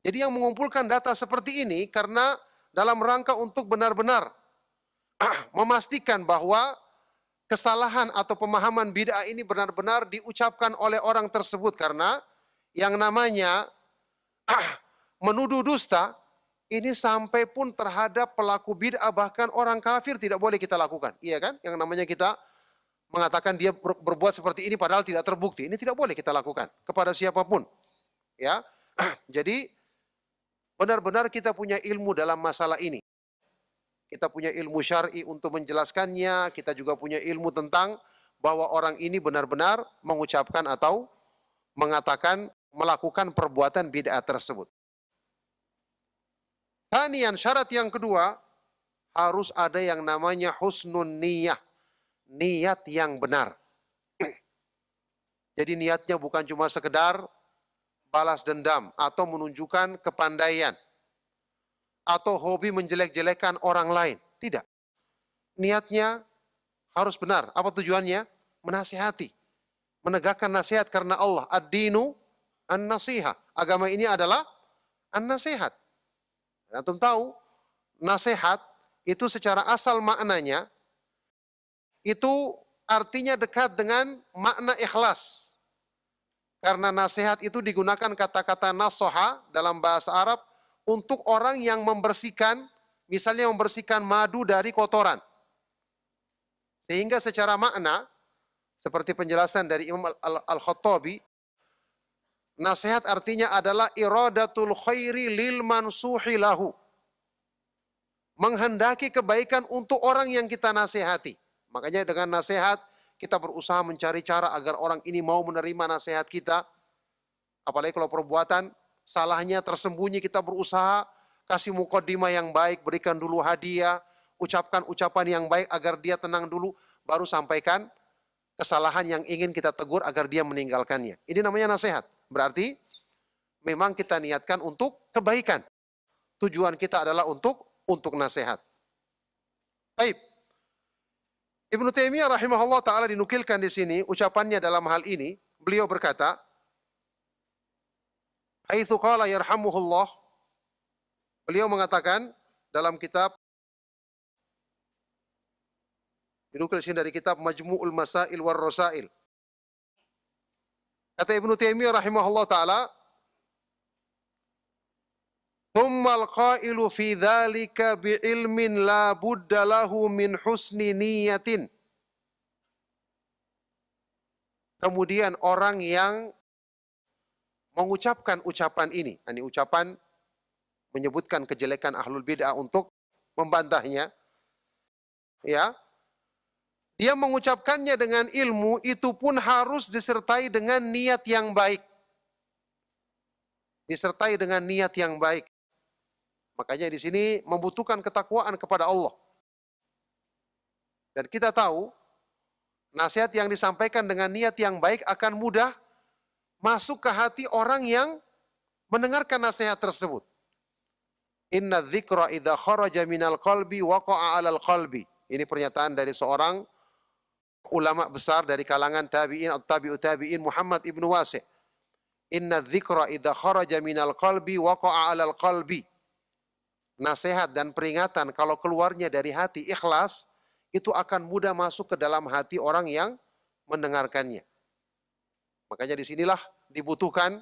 Jadi yang mengumpulkan data seperti ini karena dalam rangka untuk benar-benar memastikan bahwa kesalahan atau pemahaman bid'ah ini benar-benar diucapkan oleh orang tersebut, karena yang namanya menuduh dusta ini sampai pun terhadap pelaku bid'ah, bahkan orang kafir tidak boleh kita lakukan. Iya kan? Yang namanya kita mengatakan dia berbuat seperti ini padahal tidak terbukti. Ini tidak boleh kita lakukan kepada siapapun. Ya. Jadi benar-benar kita punya ilmu dalam masalah ini. Kita punya ilmu syar'i untuk menjelaskannya, kita juga punya ilmu tentang bahwa orang ini benar-benar mengucapkan atau mengatakan, melakukan perbuatan bid'ah tersebut. Thaniyan, syarat yang kedua, harus ada yang namanya husnun niyah, niat yang benar. Jadi niatnya bukan cuma sekedar balas dendam atau menunjukkan kepandaian atau hobi menjelek-jelekan orang lain. Tidak. Niatnya harus benar. Apa tujuannya? Menasihati. Menegakkan nasihat karena Allah. Ad-dinu an-nasihah. Agama ini adalah an-nasihat. Antum tahu, nasihat itu secara asal maknanya, itu artinya dekat dengan makna ikhlas. Karena nasihat itu digunakan kata-kata nasoha dalam bahasa Arab untuk orang yang membersihkan, misalnya membersihkan madu dari kotoran. Sehingga secara makna, seperti penjelasan dari Imam Al-Khattabi, nasihat artinya adalah iradatul khairi lil mansuhi lahu. Menghendaki kebaikan untuk orang yang kita nasihati. Makanya dengan nasihat, kita berusaha mencari cara agar orang ini mau menerima nasihat kita. Apalagi kalau perbuatan salahnya tersembunyi, kita berusaha kasih mukaddimah yang baik, berikan dulu hadiah, ucapkan ucapan yang baik agar dia tenang dulu, baru sampaikan kesalahan yang ingin kita tegur agar dia meninggalkannya. Ini namanya nasihat. Berarti memang kita niatkan untuk kebaikan. Tujuan kita adalah untuk nasihat. Baik. Ibnu Taimiyah rahimahullah ta'ala dinukilkan di sini, ucapannya dalam hal ini, beliau berkata, haitsu qala yarhamuhullah, beliau mengatakan dalam kitab, dinukil sini dari kitab Majmu'ul Masail war Rasail. Kata Ibnu Taimiyah rahimahullah ta'ala, thummal qailu fi dzalika bi'ilmin la budda lahu min husni niyatin. Kemudian orang yang mengucapkan ucapan ini ucapan menyebutkan kejelekan ahlul bid'ah untuk membantahnya, ya. Dia mengucapkannya dengan ilmu, itu pun harus disertai dengan niat yang baik. Disertai dengan niat yang baik. Makanya di sini membutuhkan ketakwaan kepada Allah. Dan kita tahu, nasihat yang disampaikan dengan niat yang baik akan mudah masuk ke hati orang yang mendengarkan nasihat tersebut. Inna dzikra idza kharaja minal qalbi waqa'a 'alal qalbi. Ini pernyataan dari seorang ulama besar dari kalangan tabi'in atau tabi'ut tabi'in, Muhammad ibnu Wasi'. Inna dzikra idza kharaja minal qalbi waqa'a 'alal qalbi. Nasihat dan peringatan kalau keluarnya dari hati ikhlas, itu akan mudah masuk ke dalam hati orang yang mendengarkannya. Makanya disinilah dibutuhkan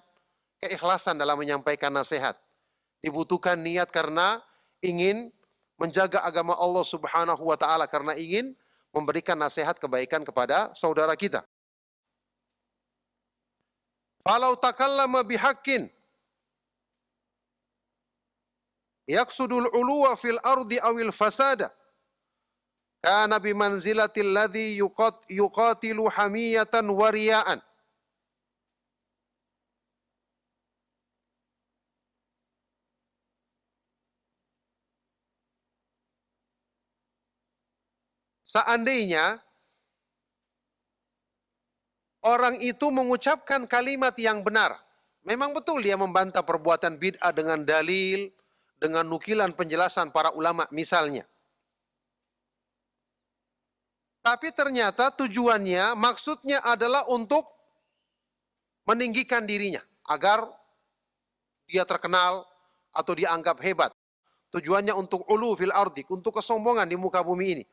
keikhlasan dalam menyampaikan nasihat. Dibutuhkan niat karena ingin menjaga agama Allah Subhanahu wa ta'ala, karena ingin memberikan nasihat kebaikan kepada saudara kita. Falau takallama bihaqqin yaqsudul uluwa fil ardi awil fasada kana bimanzilatil ladzi yuqatilu hamiyatan wa riya'an. Seandainya orang itu mengucapkan kalimat yang benar, memang betul dia membantah perbuatan bid'ah dengan dalil, dengan nukilan penjelasan para ulama misalnya. Tapi ternyata tujuannya, maksudnya adalah untuk meninggikan dirinya, agar dia terkenal atau dianggap hebat. Tujuannya untuk ulu fil ardi, untuk kesombongan di muka bumi ini.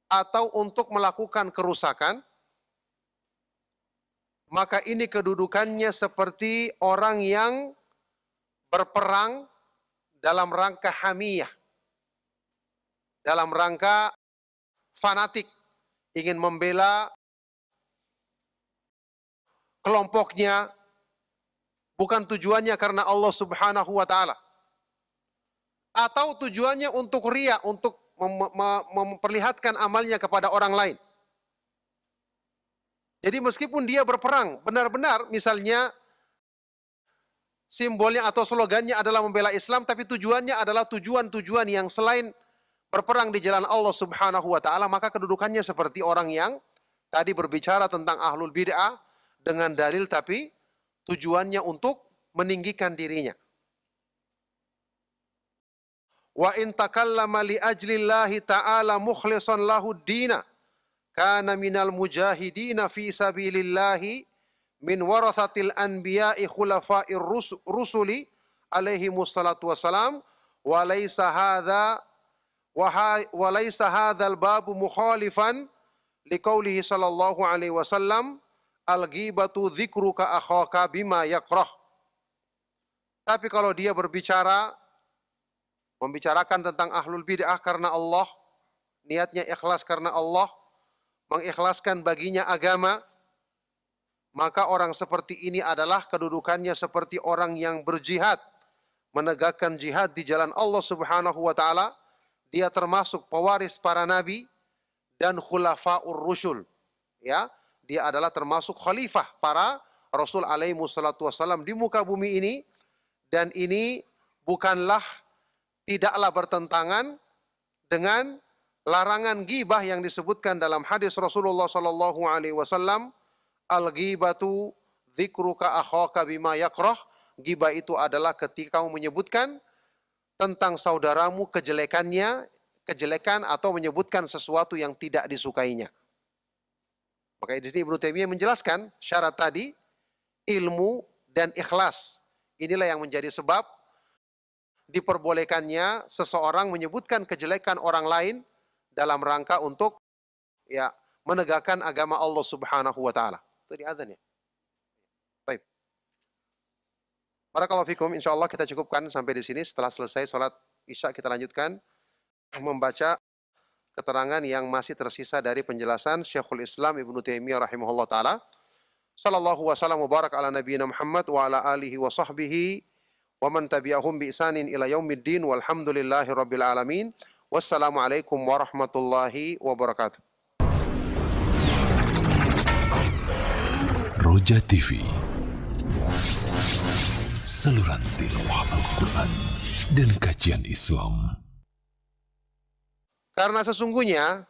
Atau untuk melakukan kerusakan, maka ini kedudukannya seperti orang yang berperang dalam rangka hamiyah, dalam rangka fanatik, ingin membela kelompoknya, bukan tujuannya karena Allah Subhanahu wa ta'ala. Atau tujuannya untuk riya, untuk memperlihatkan amalnya kepada orang lain. Jadi meskipun dia berperang, benar-benar misalnya simbolnya atau slogannya adalah membela Islam, tapi tujuannya adalah tujuan-tujuan yang selain berperang di jalan Allah Subhanahu wa ta'ala, maka kedudukannya seperti orang yang tadi berbicara tentang ahlul bid'ah dengan dalil, tapi tujuannya untuk meninggikan dirinya. Wa in takallama li ajlillahi ta'ala mukhlishan lahu dina kana minal mujahidina fi sabilillahi min warathatil anbiya'i khulafa'ir rusuli alaihi wassalatu wassalam, walaysa hadzal babu mukhalifan liqaulihi sallallahu alaihi wasallam, al-ghibatu dzikruka akhaka bima yakrah. Tapi kalau dia membicarakan tentang ahlul bid'ah karena Allah, niatnya ikhlas karena Allah, mengikhlaskan baginya agama, maka orang seperti ini adalah kedudukannya seperti orang yang berjihad, menegakkan jihad di jalan Allah Subhanahu wa taala. Dia termasuk pewaris para nabi dan khulafaur rusul. Ya, dia adalah termasuk khalifah para rasul alaihi wassalatu wassalam di muka bumi ini, dan ini tidaklah bertentangan dengan larangan ghibah yang disebutkan dalam hadis Rasulullah sallallahu alaihi wasallam, al-ghibatu dzikruka akhaka bima yakrah. Ghibah itu adalah ketika kamu menyebutkan tentang saudaramu kejelekan atau menyebutkan sesuatu yang tidak disukainya. Maka di sini Ibnu Taimiyah menjelaskan syarat tadi, ilmu dan ikhlas. Inilah yang menjadi sebab diperbolehkannya seseorang menyebutkan kejelekan orang lain dalam rangka untuk menegakkan agama Allah Subhanahu wa taala. Itu di adzan ya. Baik. Barakallahu fikum, insyaallah kita cukupkan sampai di sini. Setelah selesai salat Isya kita lanjutkan membaca keterangan yang masih tersisa dari penjelasan Syekhul Islam Ibnu Taimiyah rahimahullah taala. Sallallahu wasallam wa barak ala nabiyina Muhammad wa ala alihi wa sahbihi wa man tabi'ahum bi ihsanin ila yaumiddin walhamdulillahi rabbil alamin. Wassalamualaikum warahmatullahi wabarakatuh. Roja TV, saluran tilawah Al-Quran dan kajian Islam. Karena sesungguhnya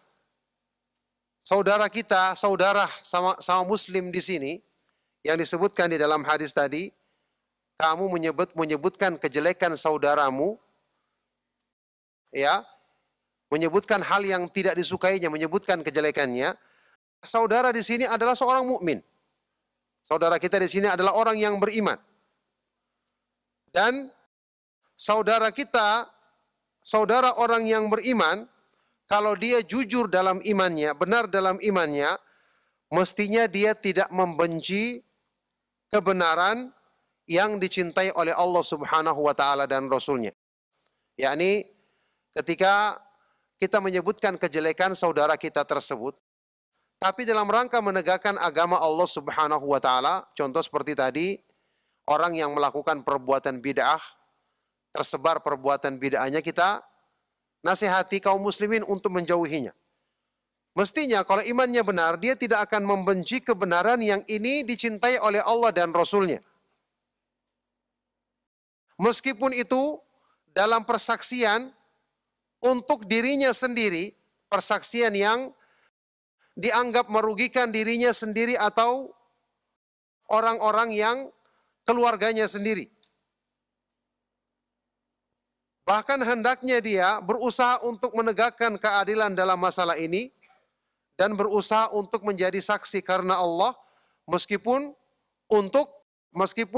saudara kita, sama muslim di sini yang disebutkan di dalam hadis tadi, kamu menyebutkan kejelekan saudaramu, ya, menyebutkan hal yang tidak disukainya, menyebutkan kejelekannya. Saudara di sini adalah seorang mukmin. Saudara kita di sini adalah orang yang beriman. Dan saudara orang yang beriman, kalau dia jujur dalam imannya, benar dalam imannya, mestinya dia tidak membenci kebenaran yang dicintai oleh Allah Subhanahu wa taala dan Rasulnya. Yakni ketika kita menyebutkan kejelekan saudara kita tersebut, tapi dalam rangka menegakkan agama Allah Subhanahu wa taala, contoh seperti tadi, orang yang melakukan perbuatan bid'ah, tersebar perbuatan bid'ahnya, kita nasihati kaum muslimin untuk menjauhinya. Mestinya kalau imannya benar, dia tidak akan membenci kebenaran yang ini dicintai oleh Allah dan Rasulnya. Meskipun itu dalam persaksian untuk dirinya sendiri, persaksian yang dianggap merugikan dirinya sendiri atau orang-orang yang keluarganya sendiri. Bahkan hendaknya dia berusaha untuk menegakkan keadilan dalam masalah ini dan berusaha untuk menjadi saksi karena Allah, meskipun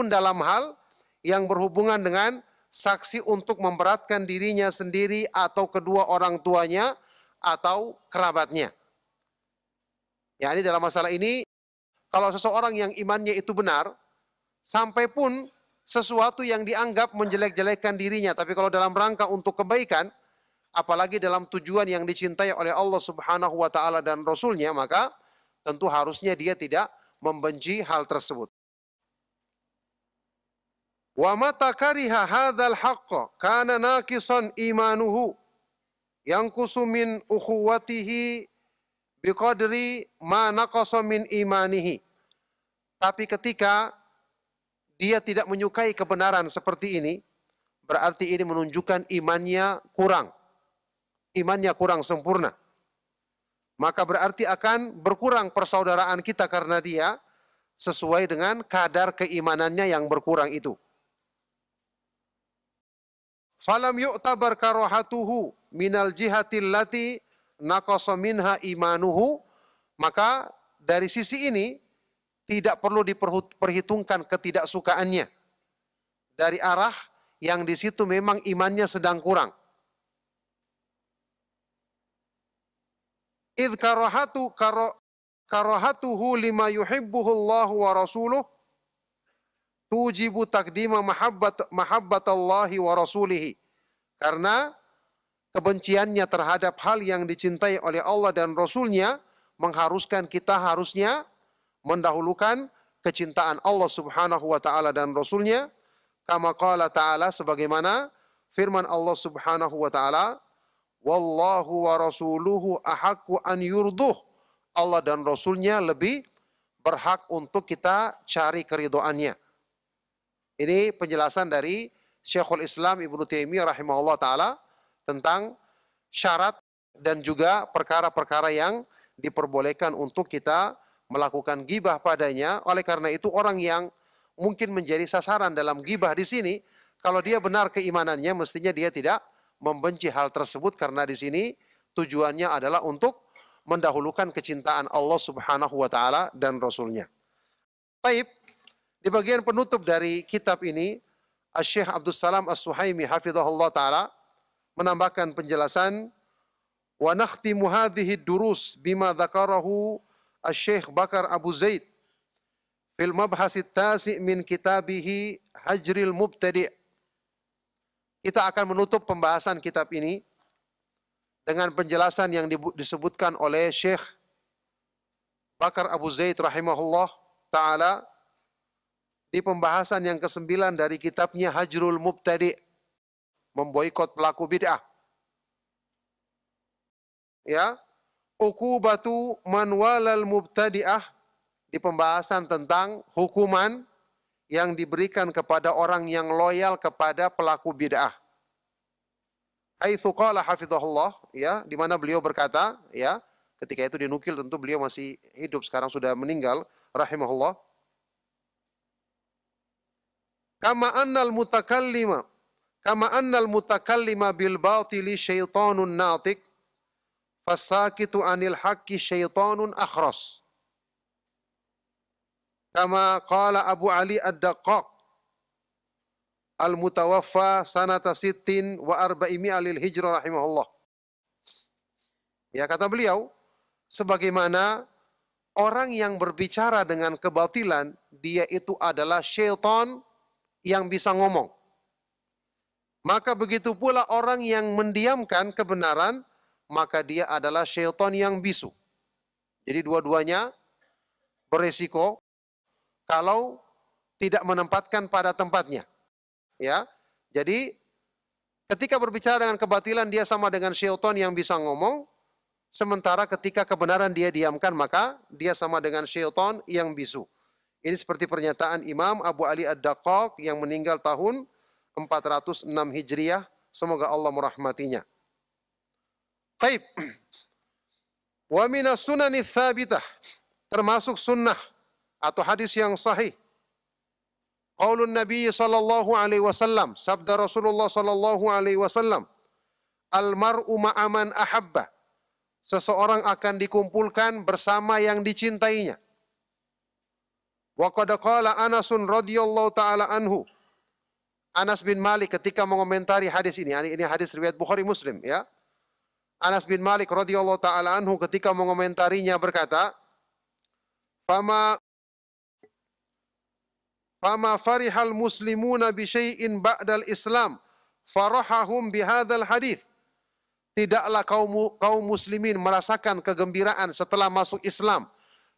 dalam hal yang berhubungan dengan saksi untuk memberatkan dirinya sendiri atau kedua orang tuanya atau kerabatnya. Ya, ini dalam masalah ini, kalau seseorang yang imannya itu benar, sampai pun sesuatu yang dianggap menjelek-jelekkan dirinya, tapi kalau dalam rangka untuk kebaikan, apalagi dalam tujuan yang dicintai oleh Allah Subhanahu wa taala dan Rasulnya, maka tentu harusnya dia tidak membenci hal tersebut. Wa mata kariha hadzal haqq kana naqisan imanuhu yanqusu min ukhuwatihi biqadri ma naqasa min imanihi. Tapi ketika dia tidak menyukai kebenaran seperti ini, berarti ini menunjukkan imannya kurang sempurna. Maka berarti akan berkurang persaudaraan kita karena dia, sesuai dengan kadar keimanannya yang berkurang itu. Falam yu'tabar karahatuhu minal jihatil lati naqasa minha imanuhu. Maka dari sisi ini tidak perlu diperhitungkan ketidaksukaannya dari arah yang di situ memang imannya sedang kurang. Idh karahatuhu lima yuhibbuhu Allah wa rasuluh tujibu taqdima mahabbatallahi wa rasulihi. Karena kebenciannya terhadap hal yang dicintai oleh Allah dan Rasulnya mengharuskan kita harusnya mendahulukan kecintaan Allah subhanahu wa ta'ala dan Rasulnya. Kama qala ta'ala, sebagaimana firman Allah subhanahu wa ta'ala, wallahu wa rasuluhu ahaqqu an yurduh. Allah dan Rasulnya lebih berhak untuk kita cari keridhoannya. Ini penjelasan dari Syekhul Islam Ibnu Taimiyah rahimahullah ta'ala tentang syarat dan juga perkara-perkara yang diperbolehkan untuk kita melakukan gibah padanya. Oleh karena itu orang yang mungkin menjadi sasaran dalam gibah di sini, kalau dia benar keimanannya mestinya dia tidak membenci hal tersebut, karena di sini tujuannya adalah untuk mendahulukan kecintaan Allah subhanahu wa ta'ala dan Rasulnya. Taib, di bagian penutup dari kitab ini, Syekh Abdul Salam As-Suhaimi hafizahullah ta'ala menambahkan penjelasan, wa nakhtimu hadhihi durus bima dzakarahu Syekh Bakar Abu Zaid fil mabhasit tasi' min kitabihi Hajril Mubtadi'. Kita akan menutup pembahasan kitab ini dengan penjelasan yang disebutkan oleh Syekh Bakar Abu Zaid rahimahullah ta'ala di pembahasan yang ke-9 dari kitabnya Hajrul Mubtadi', memboikot pelaku bid'ah. Ya, uqubatu man walal mubtadi'ah, di pembahasan tentang hukuman yang diberikan kepada orang yang loyal kepada pelaku bid'ah. Haitsu qala hafizahullah, ya, di mana beliau berkata, ya, ketika itu dinukil, tentu beliau masih hidup, sekarang sudah meninggal rahimahullah. Kama annal mutakallima bil batili syaitanun natik fasakitu anil haqqi syaitanun akhras. Kama qala Abu Ali Ad-Daqqaq al-mutawaffa sanata 60 wa 400 lil hijrah rahimahullah. Ya, kata beliau, sebagaimana orang yang berbicara dengan kebatilan, dia itu adalah syaitan yang bisa ngomong. Maka begitu pula orang yang mendiamkan kebenaran, maka dia adalah syaitan yang bisu. Jadi dua-duanya beresiko kalau tidak menempatkan pada tempatnya. Ya, jadi ketika berbicara dengan kebatilan dia sama dengan syaitan yang bisa ngomong, sementara ketika kebenaran dia diamkan maka dia sama dengan syaitan yang bisu. Ini seperti pernyataan Imam Abu Ali Ad-Daqqaq yang meninggal tahun 406 Hijriah, semoga Allah merahmatinya. Baik. Wa minas sunani tsabitah, termasuk sunnah atau hadis yang sahih. Qaulun Nabi sallallahu alaihi wasallam, sabda Rasulullah sallallahu alaihi wasallam, al-mar'u ma'aman ahabba. Seseorang akan dikumpulkan bersama yang dicintainya. Wa qad qala Anasun radhiyallahu taala anhu. Anas bin Malik ketika mengomentari hadis ini hadis riwayat Bukhari Muslim, ya. Anas bin Malik radhiyallahu taala anhu ketika mengomentarinya berkata, Fama farihal muslimuna bi syai'in ba'dal Islam farahahum bihadzal hadis. Tidaklah kaum muslimin merasakan kegembiraan setelah masuk Islam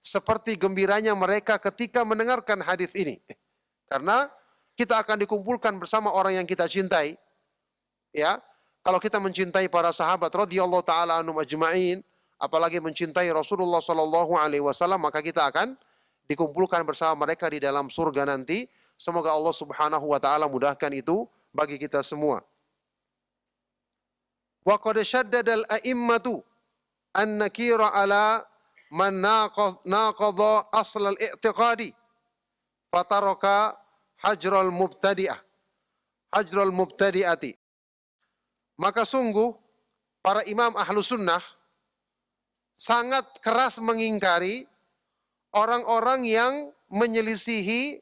seperti gembiranya mereka ketika mendengarkan hadis ini. Karena kita akan dikumpulkan bersama orang yang kita cintai. Ya, kalau kita mencintai para sahabat radhiyallahu taala anhum ajma'in, apalagi mencintai Rasulullah sallallahu alaihi wasallam, maka kita akan dikumpulkan bersama mereka di dalam surga nanti. Semoga Allah subhanahu wa ta'ala mudahkan itu bagi kita semua. Wa qad shaddada al-a'immatu an-nakira ala man naqadha asl al-i'tiqadi fataraka hajral mubtadi'ati. Maka sungguh para imam ahlu sunnah sangat keras mengingkari orang-orang yang menyelisihi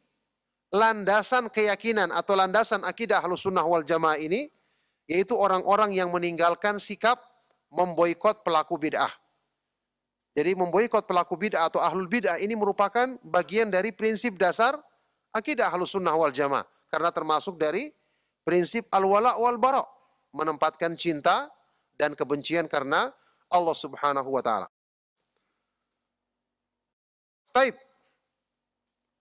landasan keyakinan atau landasan akidah Ahlussunnah wal Jamaah ini, yaitu orang-orang yang meninggalkan sikap memboikot pelaku bid'ah. Jadi memboikot pelaku bid'ah atau ahlul bid'ah ini merupakan bagian dari prinsip dasar akidah Ahlussunnah wal Jamaah. Karena termasuk dari prinsip al-wala' wal bara', menempatkan cinta dan kebencian karena Allah Subhanahu wa taala. Baik.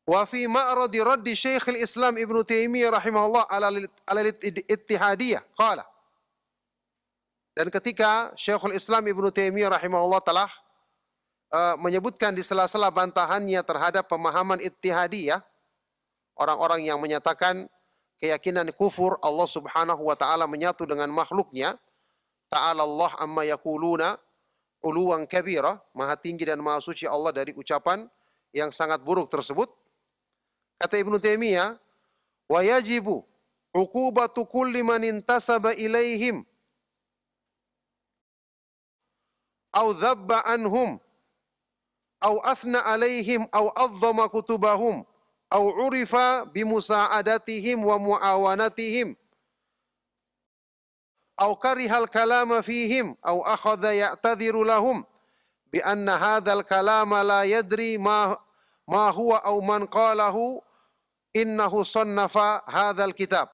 Wa fi ma'radi raddi Syekhul Islam Ibnu Taimiyah rahimahullah ala al-ittihadiyah qala. Dan ketika Syekhul Islam Ibnu Taimiyah rahimahullah telah menyebutkan di sela-sela bantahannya terhadap pemahaman ittihadiyah, orang-orang yang menyatakan keyakinan kufur Allah Subhanahu wa taala menyatu dengan makhluknya, ta'ala Allah amma yaquluna uluwan kabira, maha tinggi dan maha suci Allah dari ucapan yang sangat buruk tersebut. Kata Ibnu Taimiyah, wa yajibu uqubatu kulli man intasaba ilaihim au dhabba anhum au athna alaihim au azzama kutubahum au urifa bimusa'adatihim wa muawanatihim au karihal kalama fihim au akhadha ya'tadhiru lahum bi anna hadzal kalama la yadri ma huwa au man qalahu innahu sannafa hadzal kitab.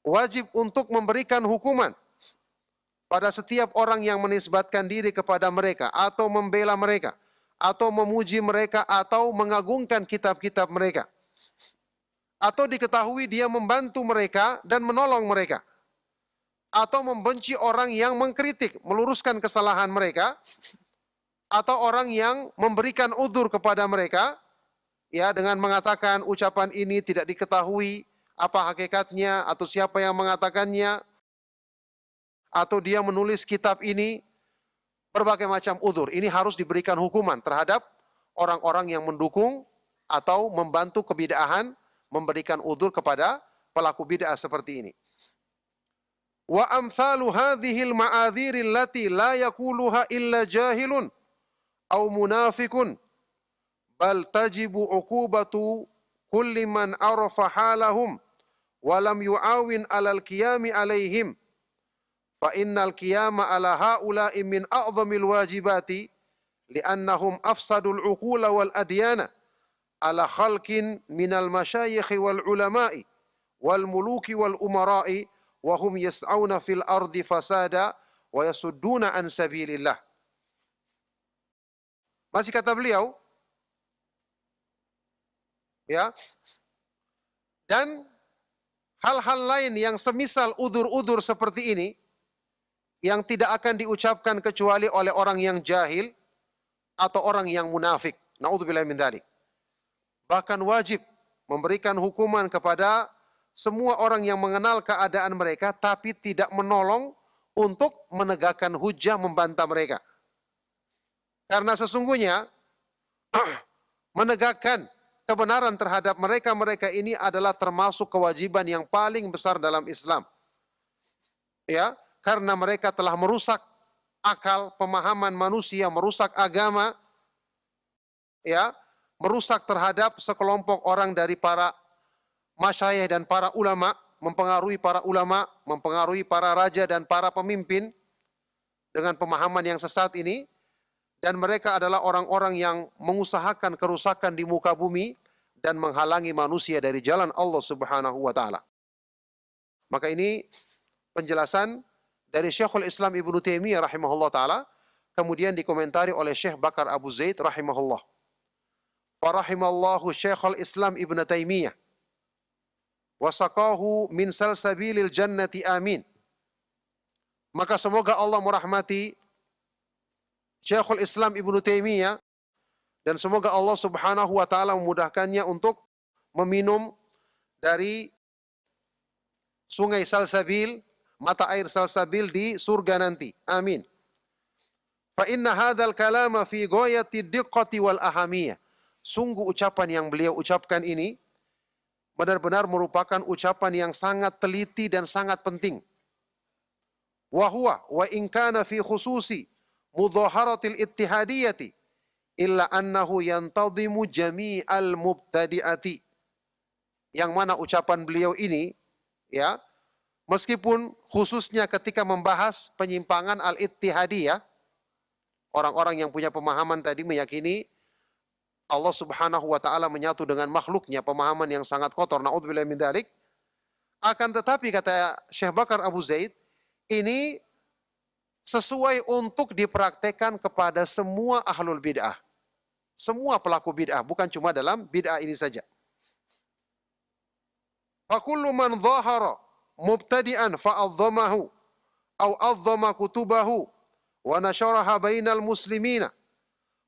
Wajib untuk memberikan hukuman pada setiap orang yang menisbatkan diri kepada mereka atau membela mereka atau memuji mereka atau mengagungkan kitab-kitab mereka, atau diketahui dia membantu mereka dan menolong mereka, atau membenci orang yang mengkritik, meluruskan kesalahan mereka, atau orang yang memberikan udzur kepada mereka, ya, dengan mengatakan ucapan ini tidak diketahui apa hakikatnya atau siapa yang mengatakannya, atau dia menulis kitab ini, berbagai macam udzur. Ini harus diberikan hukuman terhadap orang-orang yang mendukung atau membantu kebid'ahan, memberikan udzur kepada pelaku bid'ah seperti ini. Wa amthalu hadhil ma'adhiri allati la yaquluha illa jahilun au munafikun bal tajibu uqubatu kulli man arafa halahum wa lam yu'awin alal qiyami alaihim fa innal qiyama ala haula'i min a'dhamil wajibati li'annahum afsadul uqula wal adyana ala khalqin minal masyayikh wal ulama'i wal muluki wal umara'i wa hum yas'auna fil ardi fasada wa yasudduna an sabilillah. Masih kata beliau, ya, dan hal-hal lain yang semisal udzur-udzur seperti ini yang tidak akan diucapkan kecuali oleh orang yang jahil atau orang yang munafik. Na'udzubillahi min dzalik. Bahkan wajib memberikan hukuman kepada semua orang yang mengenal keadaan mereka tapi tidak menolong untuk menegakkan hujah membantah mereka. Karena sesungguhnya menegakkan kebenaran terhadap mereka ini adalah termasuk kewajiban yang paling besar dalam Islam. Ya, karena mereka telah merusak akal, pemahaman manusia, merusak agama, ya, merusak terhadap sekelompok orang dari para masyayikh dan para ulama, mempengaruhi para ulama, mempengaruhi para raja dan para pemimpin dengan pemahaman yang sesat ini, dan mereka adalah orang-orang yang mengusahakan kerusakan di muka bumi dan menghalangi manusia dari jalan Allah Subhanahu wa taala. Maka ini penjelasan dari Syekhul Islam Ibnu Taimiyah rahimahullah taala, kemudian dikomentari oleh Syekh Bakar Abu Zaid rahimahullah. Farahimallahu Syekhul Islam Ibnu Taimiyah wa saqahu min salsabilil jannati amin. Maka semoga Allah merahmati Syekhul Islam Ibnu Taimiyah dan semoga Allah Subhanahu wa taala memudahkannya untuk meminum dari sungai Salsabil, mata air Salsabil di surga nanti. Amin. Fa inna hadzal kalama fi ghayati diqqati wal ahamiyah. Sungguh ucapan yang beliau ucapkan ini benar-benar merupakan ucapan yang sangat teliti dan sangat penting. Wa huwa wa in kana fi khususi mudhaharatil ittihadiyati illa annahu yantadhimu jami'al mubtadi'ati. yang mana ucapan beliau ini, ya, meskipun khususnya ketika membahas penyimpangan al-ittihadiyah, orang-orang yang punya pemahaman tadi meyakini Allah Subhanahu wa taala menyatu dengan makhluknya, pemahaman yang sangat kotor, naudzubillah min dzalik. Akan tetapi kata Syekh Bakar Abu Zaid, ini sesuai untuk dipraktekkan kepada semua ahlul bid'ah. Semua pelaku bid'ah, bukan cuma dalam bid'ah ini saja. Fakullu man dhahara mubtadi'an fa'adhamahu aw adhama kutubahu wa nasharaha bainal muslimina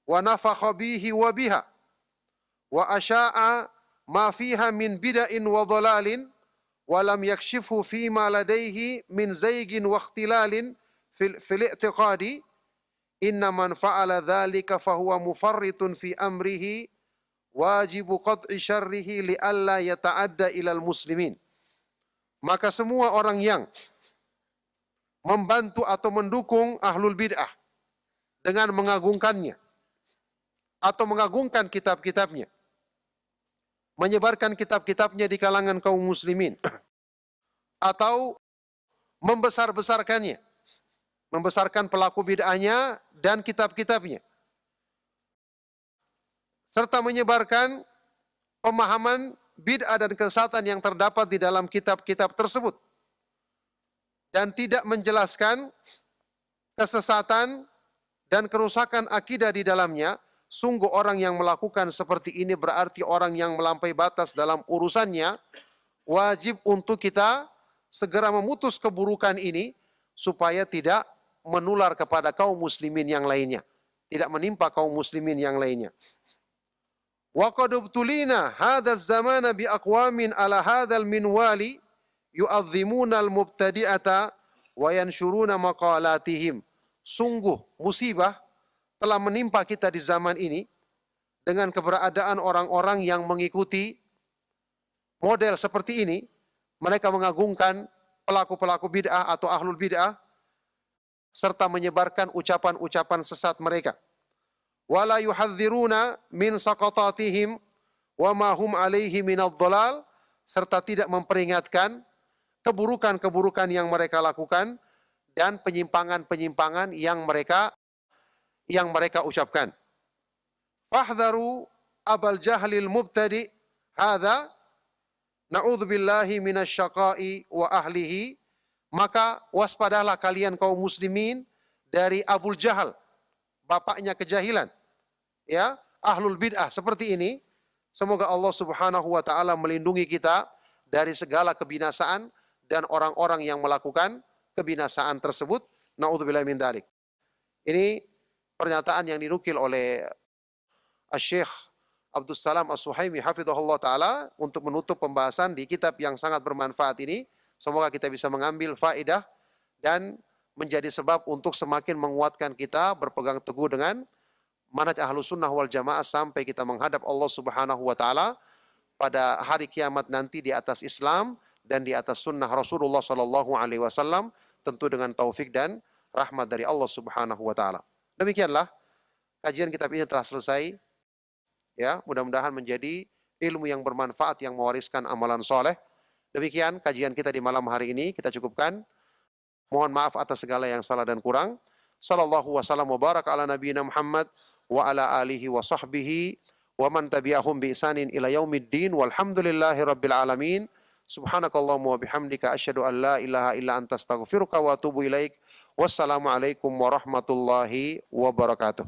wa nafakha bihi wa biha wa asya'a ma fiha min bid'in wa dhalalin wa lam yakshifhu fi ma ladayhi min zaygin wa ikhtilalin fil i'tiqadi inna man fa'ala dhalika fahuwa mufarritun fi amrihi wajibu qat'i syarrihi li'alla yata'adda ilal muslimin. Maka semua orang yang membantu atau mendukung ahlul bid'ah dengan mengagungkannya atau mengagungkan kitab-kitabnya, menyebarkan kitab-kitabnya di kalangan kaum muslimin, atau membesar-besarkannya, membesarkan pelaku bid'ahnya dan kitab-kitabnya, serta menyebarkan pemahaman bid'ah dan kesesatan yang terdapat di dalam kitab-kitab tersebut, dan tidak menjelaskan kesesatan dan kerusakan akidah di dalamnya, sungguh orang yang melakukan seperti ini berarti orang yang melampaui batas dalam urusannya. Wajib untuk kita segera memutus keburukan ini supaya tidak menular kepada kaum muslimin yang lainnya, tidak menimpa kaum muslimin yang lainnya. Wa qad ubtulina hadzal zamana bi aqwamin ala hadzal minwali yu'azzimuna al-mubtadi'ata wa yanshuruna maqalatihim. Sungguh musibah telah menimpa kita di zaman ini dengan keberadaan orang-orang yang mengikuti model seperti ini. Mereka mengagungkan pelaku-pelaku bid'ah atau ahlul bid'ah serta menyebarkan ucapan-ucapan sesat mereka. Wala yuhadziruna min saqatatihim wa ma hum alaihi minadh dhalal, serta tidak memperingatkan keburukan-keburukan yang mereka lakukan dan penyimpangan-penyimpangan yang mereka ucapkan. Fahdharu abal jahlil mubtadi hadza na'udzubillahi minasyaqai wa ahlihi. Maka waspadalah kalian kaum muslimin dari Abul Jahal, bapaknya kejahilan, ya, ahlul bid'ah seperti ini. Semoga Allah Subhanahu wa taala melindungi kita dari segala kebinasaan dan orang-orang yang melakukan kebinasaan tersebut. Naudzubillah min dzalik. Ini pernyataan yang dinukil oleh Syekh Abdus Salam As-Suhaimi hafizahullah taala untuk menutup pembahasan di kitab yang sangat bermanfaat ini. Semoga kita bisa mengambil faedah dan menjadi sebab untuk semakin menguatkan kita berpegang teguh dengan manhaj Ahlus Sunnah wal Jamaah sampai kita menghadap Allah Subhanahu wa taala pada hari kiamat nanti di atas Islam dan di atas sunnah Rasulullah sallallahu alaihi wasallam, tentu dengan taufik dan rahmat dari Allah Subhanahu wa taala. Demikianlah kajian kitab ini telah selesai. Ya, mudah-mudahan menjadi ilmu yang bermanfaat yang mewariskan amalan soleh. Demikian kajian kita di malam hari ini, kita cukupkan. Mohon maaf atas segala yang salah dan kurang. Sallallahu wasallam wa baraka ala nabiyina Muhammad wa ala alihi wa sahbihi wa man tabi'ahum bi ihsanin ila yaumiddin walhamdulillahi rabbil alamin. Subhanakallahumma wa bihamdika asyhadu an la ilaha illa anta astaghfiruka wa atubu ilaik. Wassalamualaikum warahmatullahi wabarakatuh.